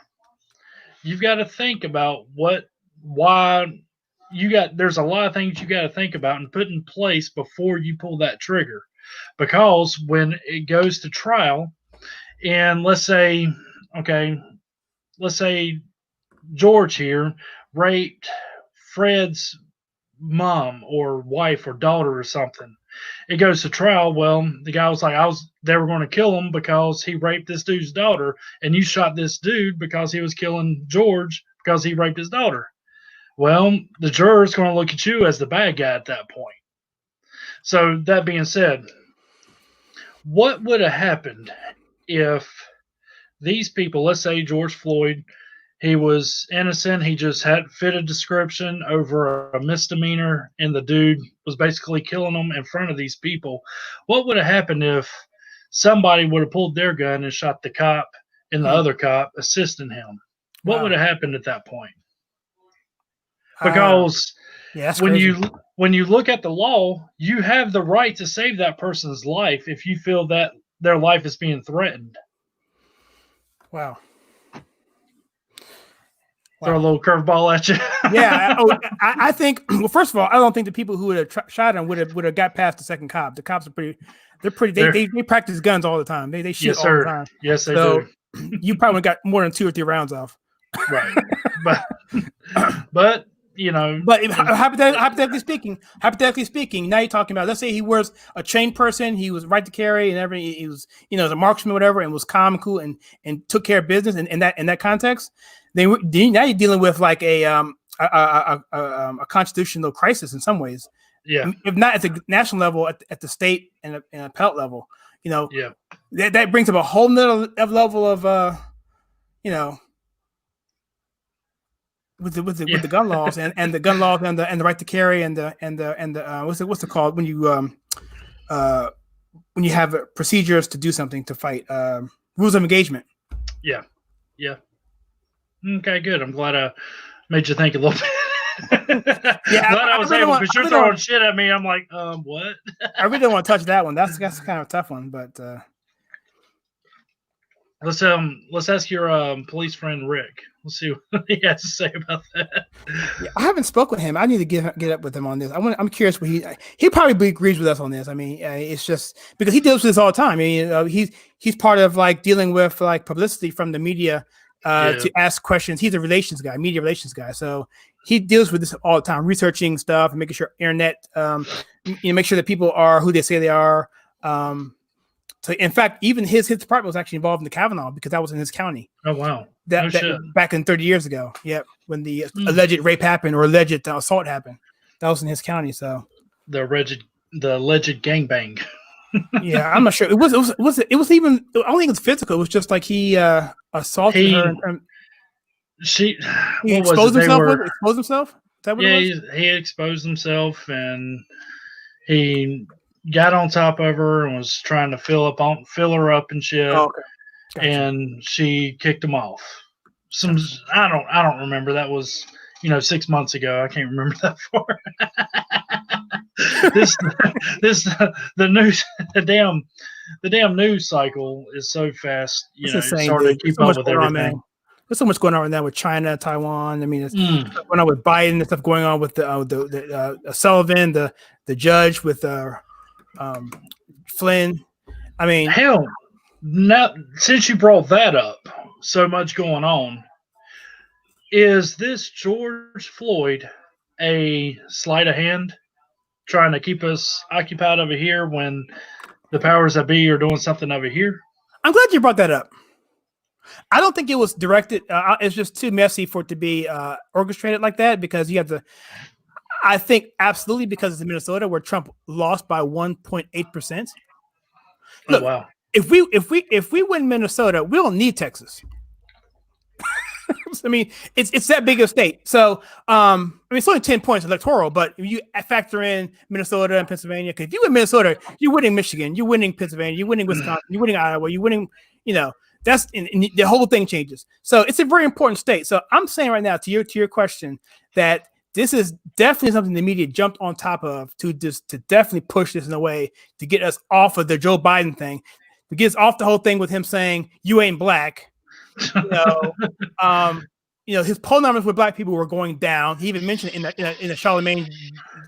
you've got to think about there's a lot of things you got to think about and put in place before you pull that trigger. Because when it goes to trial, and let's say George here raped Fred's mom or wife or daughter or something. It goes to trial. Well, the guy was like, they were going to kill him because he raped this dude's daughter, and you shot this dude because he was killing George because he raped his daughter. Well, the juror's going to look at you as the bad guy at that point. So that being said, what would have happened if these people, let's say George Floyd, he was innocent, he just had fit a description over a misdemeanor, and the dude was basically killing them in front of these people. What would have happened if somebody would have pulled their gun and shot the cop and the other cop assisting him? What would have happened at that point? Because when you look at the law, you have the right to save that person's life if you feel that their life is being threatened. Wow. Throw a little curveball at you. Yeah. I think, well, first of all, I don't think the people who would have shot him would have got past the second cop. The cops are they practice guns all the time. They shoot all the time. Yes, they do. You probably got more than 2 or 3 rounds off. Right. But But hypothetically speaking, now you're talking about, let's say he was a trained person, he was right to carry and everything, he was, a marksman or whatever, and was calm and cool and took care of business in that context. Now you're dealing with like a constitutional crisis in some ways. Yeah. If not at the national level, at the state and appellate level, Yeah. That brings up a whole nother level of with the gun laws and the gun laws and the right to carry and the what's it called when you have procedures to do something to fight, rules of engagement. Yeah. Okay, good. I'm glad I made you think a little bit. Yeah, glad I was able, because you're throwing shit at me. I'm like, what? I really don't want to touch that one. That's kind of a tough one, but let's ask your police friend Rick. We'll see what he has to say about that. Yeah, I haven't spoken with him. I need to get up with him on this. I'm curious what he probably agrees with us on this. I mean, it's just because he deals with this all the time. I mean, he's part of like dealing with like publicity from the media to ask questions. He's a relations guy, media relations guy. So he deals with this all the time, researching stuff and making sure internet, make sure that people are who they say they are. So in fact, even his department was actually involved in the Kavanaugh because that was in his county. Oh wow! That back in 30 years ago. Yep, when the alleged rape happened or alleged assault happened, that was in his county. So the alleged gangbang. Yeah, I'm not sure. It was even. I don't think it was physical. It was just like he assaulted her. He exposed himself. Exposed himself. Is that what it was? He exposed himself and he got on top of her and was trying to fill her up and shit. Oh, okay. Gotcha. And she kicked him off. I don't remember. That was 6 months ago. I can't remember that far. the damn news cycle is so fast. It's hard to keep up with everything. There's so much going on right now with China, Taiwan. I mean, it's going on with Biden and stuff going on with the Sullivan, the judge with Flynn. I mean, hell, now since you brought that up, so much going on. Is this George Floyd a sleight of hand, trying to keep us occupied over here when the powers that be are doing something over here? I'm glad you brought that up. I don't think it was directed. It's just too messy for it to be orchestrated like that because you have to. I think absolutely because it's in Minnesota where Trump lost by 1.8%. Look, wow! If we win Minnesota, we don't need Texas. I mean, it's that big a state. So, I mean, it's only 10 points electoral, but if you factor in Minnesota and Pennsylvania, because if you win Minnesota, you're winning Michigan, you're winning Pennsylvania, you're winning Wisconsin, you're winning Iowa, you're winning, that's and the whole thing changes. So it's a very important state. So I'm saying right now to your question that this is definitely something the media jumped on top of to definitely push this in a way to get us off of the Joe Biden thing, to get us off the whole thing with him saying you ain't black. His poll numbers with black people were going down. He even mentioned in the Charlemagne,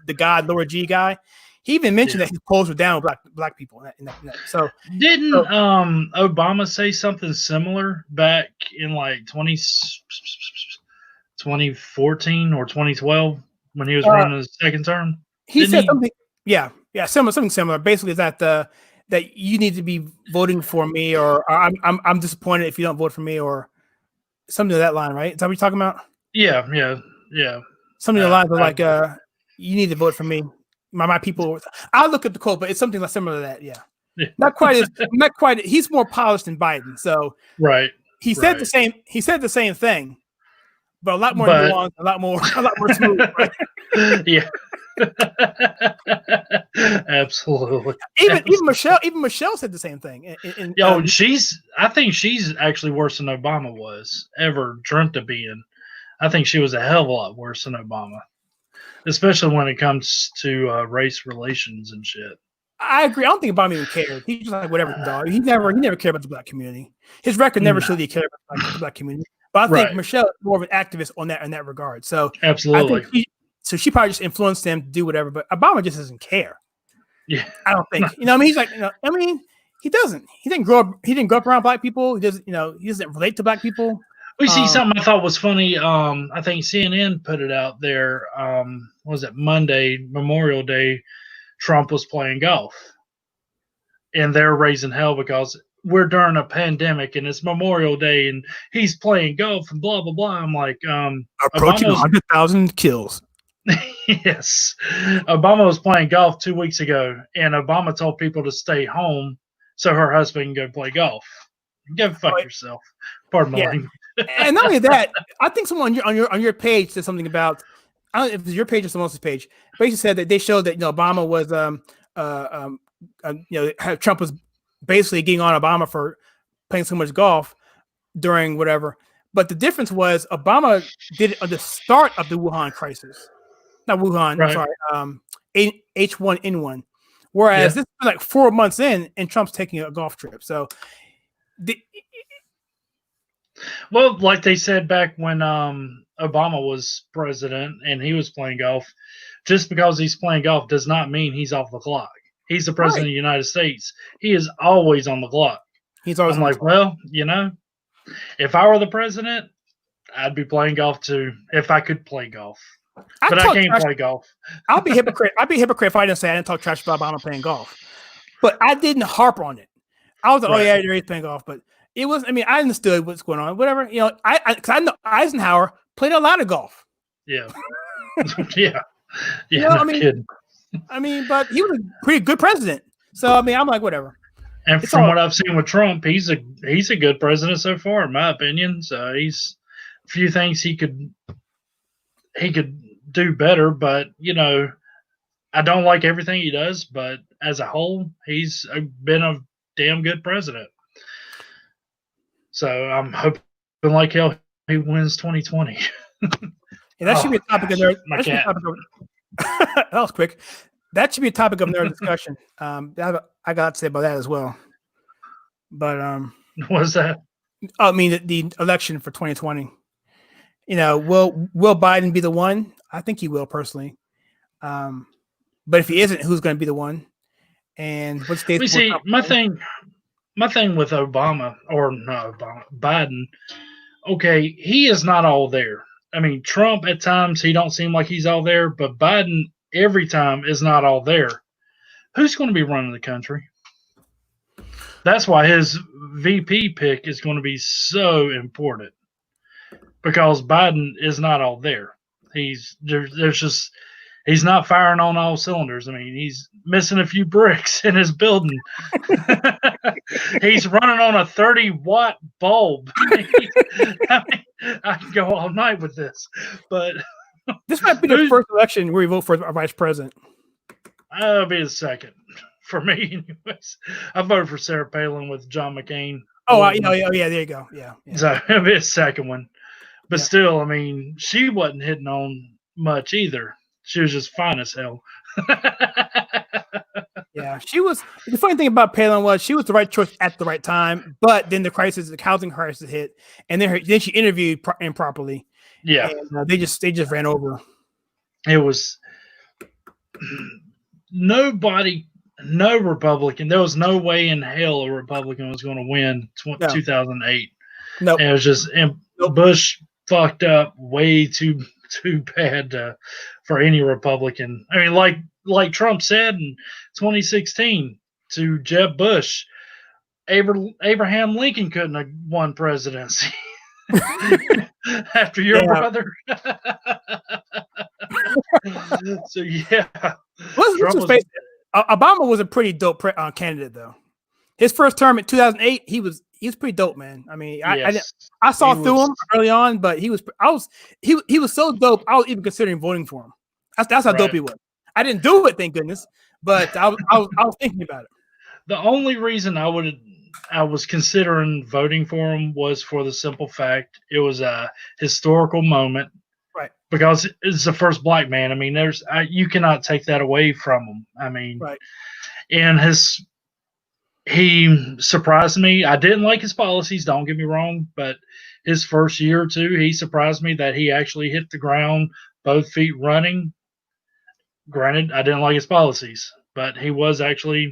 the God Lower G guy. He even mentioned that his polls were down with black people. So didn't Obama say something similar back in like 2014 or 2012 when he was running his second term? He said something. Yeah, something similar. Basically, that you need to be voting for me, or I'm disappointed if you don't vote for me, or something to that line, right? Is that what you're talking about? Yeah. Something along the lines of like, you need to vote for me. My people. I'll look at the quote, but it's something like similar to that. Yeah. Not quite. He's more polished than Biden, so right. He said the same. He said the same thing, but a lot more nuanced, a lot more smooth. Right? Yeah. Absolutely. Even Michelle said the same thing. I think she's actually worse than Obama was ever dreamt of being. I think she was a hell of a lot worse than Obama, especially when it comes to race relations and shit. I agree. I don't think Obama even cared. He's just like whatever, dog. He never cared about the black community. His record never showed he cared about the black community. But I think Michelle is more of an activist in that regard. So absolutely. So she probably just influenced him to do whatever, but Obama just doesn't care. Yeah, I don't think. I mean, he's like, he doesn't. He didn't grow up around black people. He doesn't. He doesn't relate to black people. We see something I thought was funny. I think CNN put it out there. What was it, Monday, Memorial Day? Trump was playing golf, and they're raising hell because we're during a pandemic and it's Memorial Day and he's playing golf and blah blah blah. I'm like, approaching 100,000 kills. Yes, Obama was playing golf 2 weeks ago, and Obama told people to stay home so her husband can go play golf. Go fuck yourself. Pardon my language. And not only that, I think someone on your page said something about, I don't know if it's your page or someone else's page, basically said that they showed that Obama was Trump was basically getting on Obama for playing so much golf during whatever. But the difference was Obama did it at the start of the Wuhan crisis. Not Wuhan, right. I'm sorry, H1N1. Whereas this is like 4 months in, and Trump's taking a golf trip. So, well, like they said back when Obama was president and he was playing golf, just because he's playing golf does not mean he's off the clock. He's the president of the United States. He is always on the clock. He's always I'm like, well, if I were the president, I'd be playing golf too, if I could play golf. But I can't play golf. I'll be hypocrite. I'd be hypocrite if I didn't say I didn't talk trash about Obama playing golf. But I didn't harp on it. I was like, oh yeah, he's playing golf. But it was, I mean, I understood what's going on. Whatever, I know Eisenhower played a lot of golf. Yeah. Yeah. Kidding. I mean, but he was a pretty good president. So I mean, I'm like, whatever. And from what I've seen with Trump, he's a good president so far, in my opinion. So he's a few things he could do better, but I don't like everything he does. But as a whole, he's been a damn good president. So I'm hoping like hell he wins 2020. That should be a topic of their. That was quick. That should be a topic of their discussion. I got to say about that as well. But what's that? I mean, the election for 2020. Will Biden be the one? I think he will personally. But if he isn't, who's going to be the one? And what states? We see my thing with Obama or no Biden. Okay, he is not all there. I mean, Trump at times he don't seem like he's all there, but Biden every time is not all there. Who's going to be running the country? That's why his VP pick is going to be so important, because Biden is not all there. He's not firing on all cylinders. I mean, he's missing a few bricks in his building. He's running on a 30-watt bulb. I can go all night with this, but this might be the first election where we vote for a vice president. It'll be the second for me, anyways. I voted for Sarah Palin with John McCain. Oh, yeah, there you go. Yeah. So it'll be a second one, but still, I mean, she wasn't hitting on much either. She was just fine as hell. Yeah, she was. The funny thing about Palin was she was the right choice at the right time, but then the housing crisis hit, and then she interviewed improperly. Yeah, and, they just ran over. It was no Republican. There was no way in hell a Republican was going to win 2008. No, it was just Bush fucked up way too bad for any Republican. I mean, like Trump said in 2016 to Jeb Bush, Abraham Lincoln couldn't have won presidency after your brother. So Obama was a pretty dope candidate, though. His first term in 2008, he was pretty dope, man. I mean, I saw through him early on, but he was so dope. I was even considering voting for him. That's how dope he was. I didn't do it, thank goodness, but I was thinking about it. The only reason I was considering voting for him was for the simple fact it was a historical moment, right? Because it's the first black man. I mean, you cannot take that away from him. I mean, right. And he surprised me. I didn't like his policies, don't get me wrong, but his first year or two, he surprised me that he actually hit the ground both feet running. Granted, I didn't like his policies, but he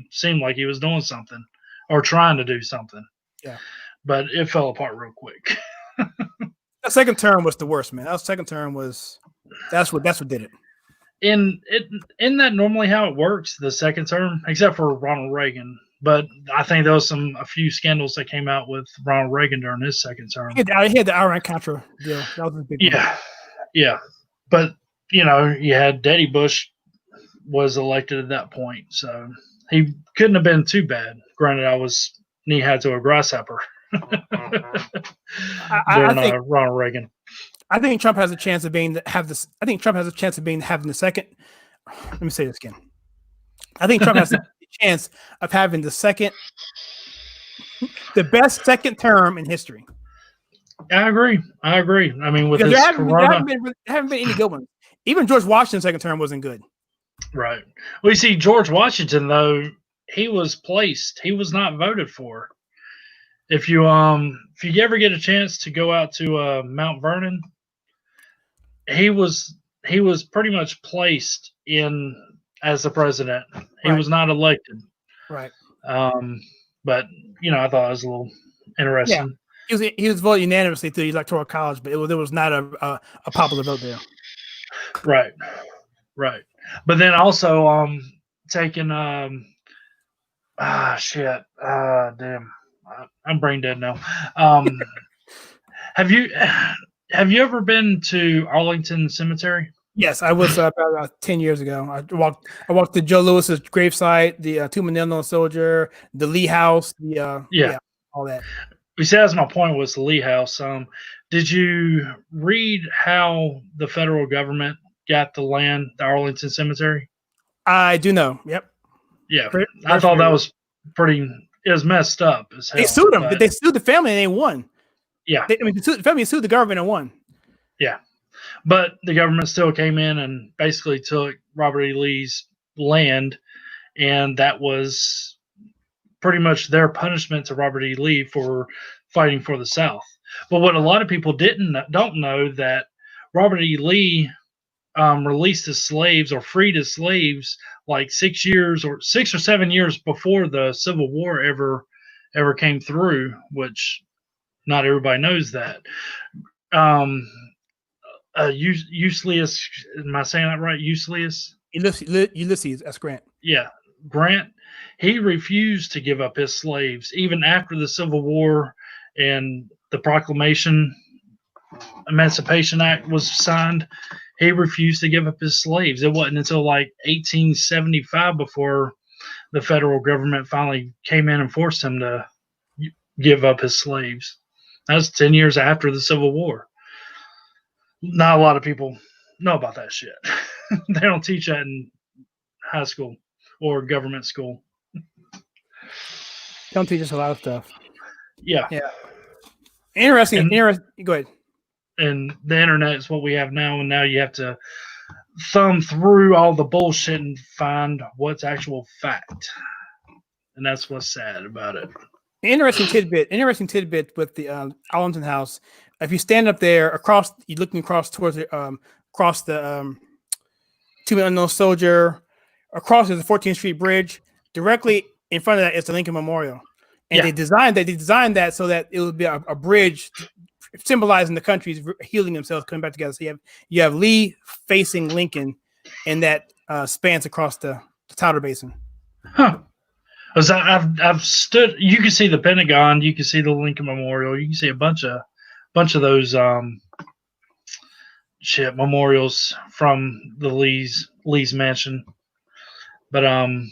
seemed like he was doing something or trying to do something. Yeah. But it fell apart real quick. That second term was the worst, man. That second term that's what did it. Isn't that normally how it works, the second term, except for Ronald Reagan? But I think there was a few scandals that came out with Ronald Reagan during his second term. He had the Iran-Contra deal. That was a big one. Yeah. But, you had Daddy Bush was elected at that point, so he couldn't have been too bad. Granted, I was knee-high to a grasshopper. during think Ronald Reagan. I think Trump has a chance of being having the second. Let me say this again. I think Trump has a chance of having the best second term in history. I agree. I mean, with because this there haven't been any good ones. Even George Washington's second term wasn't good. Right. Well, you see, George Washington, though, he was placed. He was not voted for. If you ever get a chance to go out to Mount Vernon, he was pretty much placed in as the president. He was not elected. Right. But I thought it was a little interesting. Yeah. He was voted unanimously through the Electoral College, but there was not a popular vote there. Right. Right. But then also taking shit. Damn. I'm brain dead now. Have you ever been to Arlington Cemetery? Yes, I was about 10 years ago. I walked to Joe Lewis's gravesite, the Tomb of the Unknown Soldier, the Lee House, all that. You see, that's my point, was the Lee House. Did you read how the federal government got the land, the Arlington Cemetery? I do know. Yep. Yeah, I thought that was pretty. It was messed up as hell. They sued them. They sued the family and they won. Yeah, the family sued the government and won. Yeah, but the government still came in and basically took Robert E. Lee's land, and that was pretty much their punishment to Robert E. Lee for fighting for the South. But what a lot of people don't know, that Robert E. Lee released his slaves or freed his slaves like 6 or 7 years before the Civil War ever came through, which not everybody knows that. Ulysses, am I saying that right? Ulysses S. Grant. Yeah, Grant. He refused to give up his slaves even after the Civil War and the Emancipation Act was signed. He refused to give up his slaves. It wasn't until like 1875 before the federal government finally came in and forced him to give up his slaves. That was 10 years after the Civil War. Not a lot of people know about that shit. They don't teach that in high school or government school. Don't teach us a lot of stuff. Yeah. Interesting. Go ahead. And the internet is what we have now, and now you have to thumb through all the bullshit and find what's actual fact. And that's what's sad about it. Interesting tidbit with the Arlington House. If you stand up there you're looking across towards the Tomb of the Unknown Soldier, across is the 14th Street Bridge. Directly in front of that is the Lincoln Memorial, and they designed that so that it would be a bridge symbolizing the country's healing themselves, coming back together. So you have Lee facing Lincoln, and that spans across the Powder Basin. Huh. Because I've stood. You can see the Pentagon. You can see the Lincoln Memorial. You can see a bunch of those memorials from the Lee's mansion. But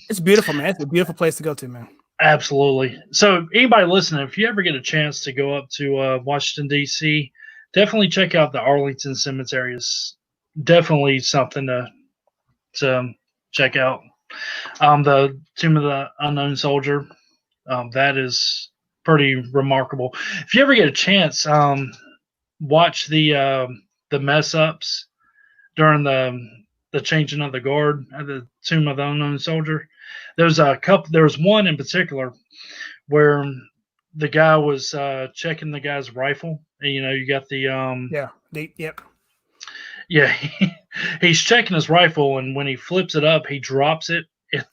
it's beautiful, man. It's a beautiful place to go to, man. Absolutely. So anybody listening, if you ever get a chance to go up to Washington, D.C., definitely check out the Arlington Cemetery. It's definitely something to check out. The Tomb of the Unknown Soldier, that is pretty remarkable. If you ever get a chance, watch the mess ups during the changing of the guard at the Tomb of the Unknown Soldier. There was one in particular where the guy was checking the guy's rifle, and you got the he's checking his rifle, and when he flips it up, he drops it. I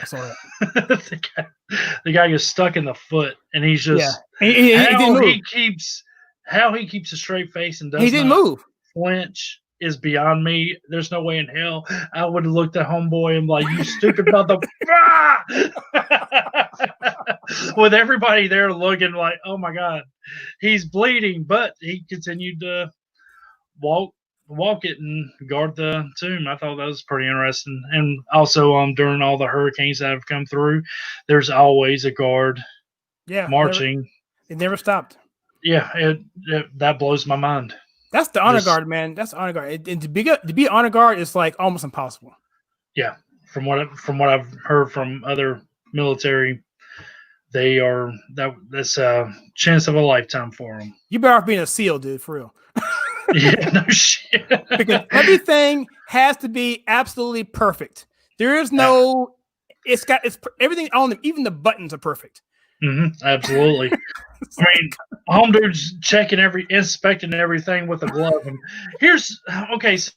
saw that. the guy gets stuck in the foot, and he's just how he keeps a straight face and doesn't move, flinch is beyond me. There's no way in hell I would have looked at homeboy and like, you stupid mother. With everybody there looking like, oh my God, he's bleeding, but he continued to walk it and guard the tomb. I thought that was pretty interesting. And also during all the hurricanes that have come through, there's always a guard marching. It never stopped. Yeah, that blows my mind. That's the honor guard, man. That's the honor guard. And to be honor guard is like almost impossible. Yeah, from what I've heard from other military, that's a chance of a lifetime for them. You better off being a SEAL, dude, for real. Yeah, no shit. Because everything has to be absolutely perfect. There is no. It's everything on them. Even the buttons are perfect. Absolutely. I mean, home dude's inspecting everything with a glove. And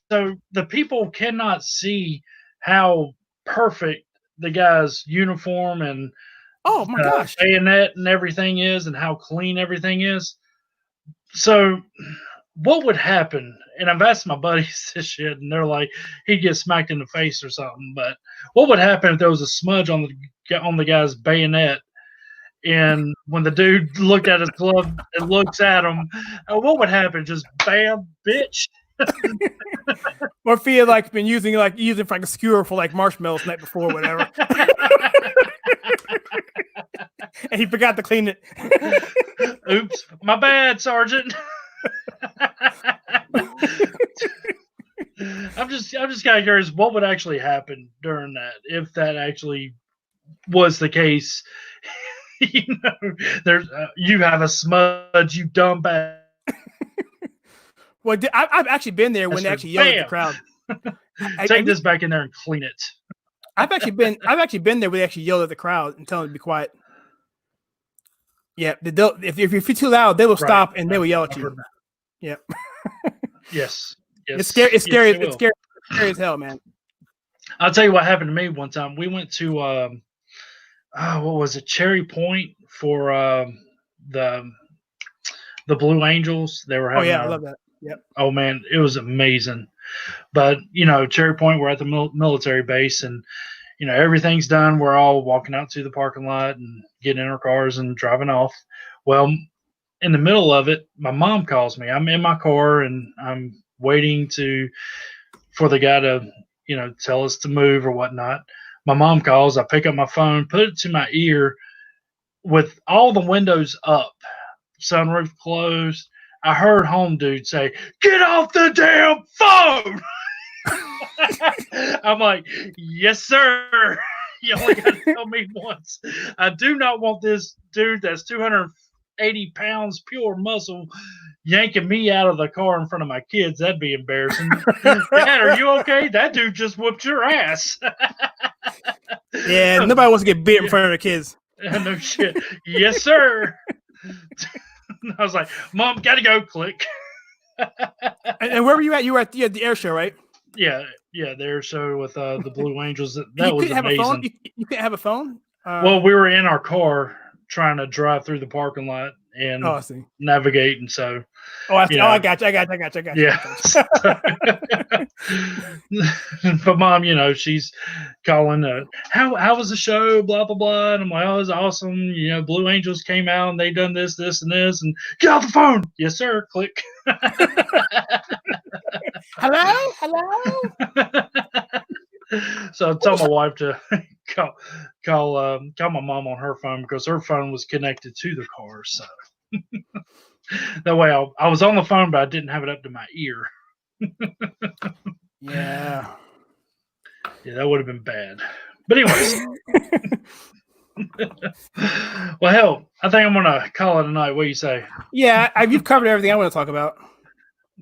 so the people cannot see how perfect the guy's uniform and oh my gosh, bayonet and everything is, and how clean everything is. So, what would happen? And I've asked my buddies this shit, and they're like, he'd get smacked in the face or something. But what would happen if there was a smudge on the guy's bayonet? And when the dude looked at his glove and looks at him, what would happen? Just bam, bitch. Or if he had been using for like a skewer for like marshmallows the night before, or whatever. And he forgot to clean it. Oops, my bad, Sergeant. I'm just kind of curious what would actually happen during that if that actually was the case. You have a smudge, you dumb bad. Well, I've actually been there when they actually yelled at the crowd. Take this back in there and clean it. I've actually been there where they actually yelled at the crowd and tell them to be quiet. Yeah, if you're too loud, they will stop and they will yell at you. Yeah. Yes. It's scary. It's scary. It's scary as hell, man. I'll tell you what happened to me one time. We went to what was it, Cherry Point for the Blue Angels. They were having I love that. Yep. Oh man, it was amazing. But Cherry Point, we're at the military base, and everything's done. We're all walking out to the parking lot and getting in our cars and driving off. Well, in the middle of it, my mom calls me. I'm in my car and I'm waiting for the guy to tell us to move or whatnot. My mom calls. I pick up my phone, put it to my ear with all the windows up, sunroof closed. I heard home dude say, "Get off the damn phone!" I'm like, "Yes, sir. You only got to tell me once. I do not want this dude that's 280 pounds pure muscle yanking me out of the car in front of my kids. That'd be embarrassing." "Dad, are you okay? That dude just whooped your ass." Yeah, nobody wants to get beat in front of their kids. No shit. "Yes, sir." I was like, "Mom, gotta go." Click. And where were you at? You were at the air show, right? Yeah, the air show with the Blue Angels. That was amazing. Have a phone? You couldn't have a phone? Well, we were in our car trying to drive through the parking lot and navigate, and so. I got you. Yeah. But Mom, she's calling. How was the show? Blah blah blah. And I'm like, "Oh, it was awesome. Blue Angels came out and they done this, and this, and get off the phone." "Yes, sir." Click. Hello. So I told my wife to call my mom on her phone because her phone was connected to the car. So that way I was on the phone, but I didn't have it up to my ear. Yeah, that would have been bad. But anyways, well, hell, I think I'm gonna call it a night. What do you say? Yeah, you've covered everything I want to talk about.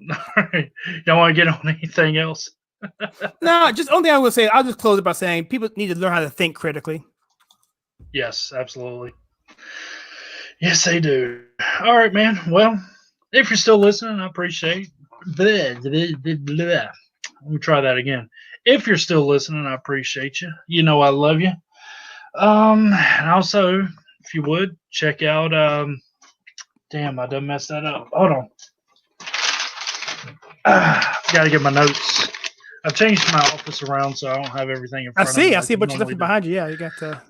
All right, don't want to get on anything else? No, just only thing I will say. I'll just close it by saying people need to learn how to think critically. Yes, absolutely. Yes, they do. All right, man. Well, if you're still listening, I appreciate. Let me try that again. If you're still listening, I appreciate you. I love you. And also, if you would check out. Damn, I done messed that up. Hold on. Gotta get my notes. I've changed my office around, so I don't have everything in front of me. I see a bunch of stuff behind you. Yeah, you got to.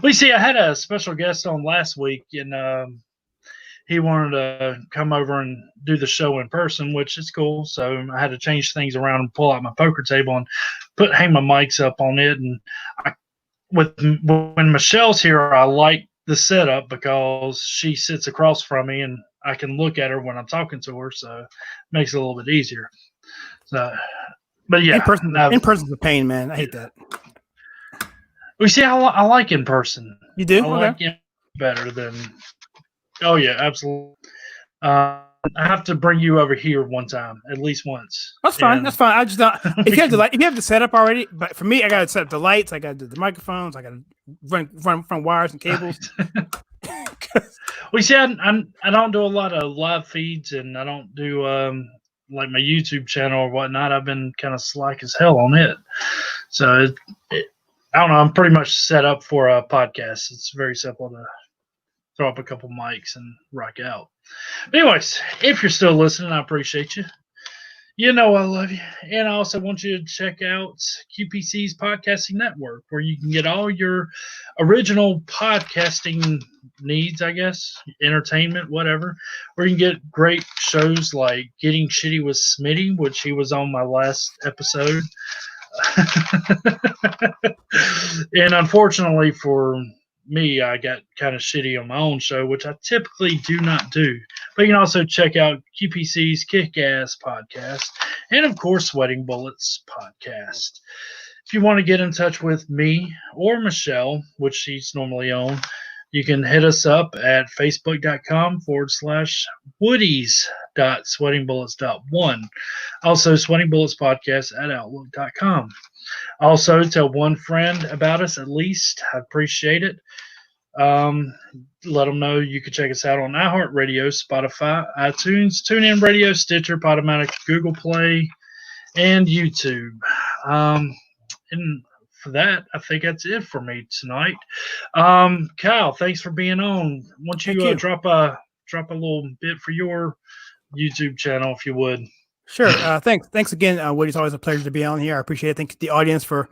Well, you see, I had a special guest on last week, and he wanted to come over and do the show in person, which is cool. So I had to change things around and pull out my poker table and hang my mics up on it. And when Michelle's here, I like the setup because she sits across from me and I can look at her when I'm talking to her, so it makes it a little bit easier. So, but yeah, in person's a pain, man. I hate that. We see, I like in person. You do? I like it better than. Oh yeah, absolutely. I have to bring you over here one time, at least once. That's fine. That's fine. I just don't. If you have the setup already, but for me, I got to set up the lights. I got to do the microphones. I got to run from wires and cables. We see, I don't do a lot of live feeds, and I don't do like my YouTube channel or whatnot. I've been kind of slack as hell on it, so I don't know. I'm pretty much set up for a podcast. It's very simple to throw up a couple mics and rock out. But anyways, if you're still listening, I appreciate you. You know I love you. And I also want you to check out QPC's Podcasting Network, where you can get all your original podcasting needs, I guess, entertainment, whatever. Where you can get great shows like Getting Shitty with Smitty, which he was on my last episode. And unfortunately for me, I got kind of shitty on my own show, which I typically do not do. But you can also check out QPC's Kick-Ass podcast and, of course, Sweating Bullets podcast. If you want to get in touch with me or Michelle, which she's normally on, you can hit us up at facebook.com/woodies.sweatingbullets.1. Also, Sweating Bullets podcast at outlook.com. Also, tell one friend about us at least. I appreciate it. Let them know you can check us out on iHeartRadio, Spotify, iTunes, TuneIn Radio, Stitcher, Podomatic, Google Play, and YouTube. And for that, I think that's it for me tonight. Kyle, thanks for being on. Why don't you drop a little bit for your YouTube channel, if you would. Sure. Thanks again, Woody. It's always a pleasure to be on here. I appreciate it. Thank the audience for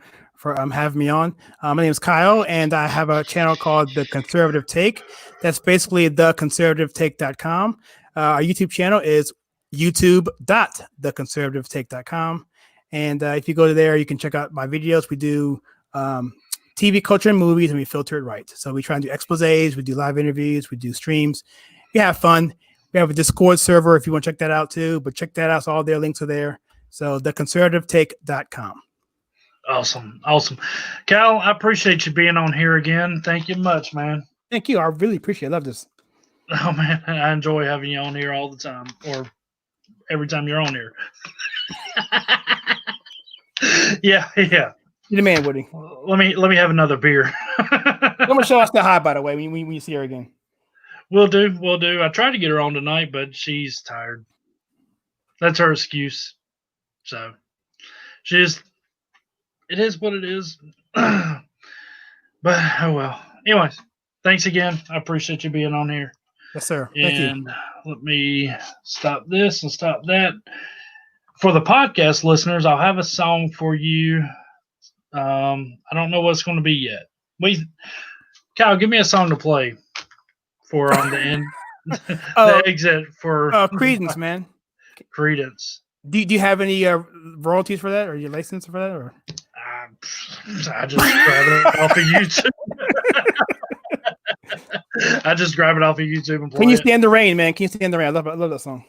having me on. My name is Kyle, and I have a channel called The Conservative Take. That's basically theconservativetake.com. Our YouTube channel is youtube.theconservativetake.com. And if you go to there, you can check out my videos. We do TV culture and movies, and we filter it right. So we try and do exposés, we do live interviews, we do streams. We have fun. We have a Discord server if you want to check that out too, but check that out. So all their links are there. So theconservativetake.com. Awesome. Cal, I appreciate you being on here again. Thank you much, man. Thank you. I really appreciate it. I love this. Oh, man. I enjoy having you on here all the time, or every time you're on here. Yeah. You're the man, Woody. Let me have another beer. I'm going to show us the high, by the way, when you see her again. We'll do. I tried to get her on tonight, but she's tired. That's her excuse. So it is what it is. But oh well. Anyways, thanks again. I appreciate you being on here. Yes, sir. Thank you. Let me stop this and stop that. For the podcast listeners, I'll have a song for you. I don't know what it's going to be yet. Kyle, give me a song to play for on the end. The exit for Credence, man. Credence. Do you have any royalties for that, or your license for that, or? I just grab it off of YouTube. I just grab it off of YouTube and play. Can you stand the rain, man? Can you stand the rain? I love that song.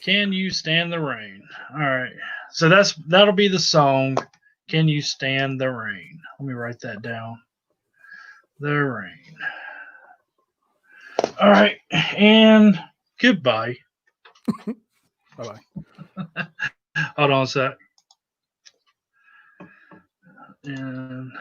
Can you stand the rain? All right. So that'll be the song. Can you stand the rain? Let me write that down. The rain. All right. And goodbye. Bye-bye. Hold on a sec. And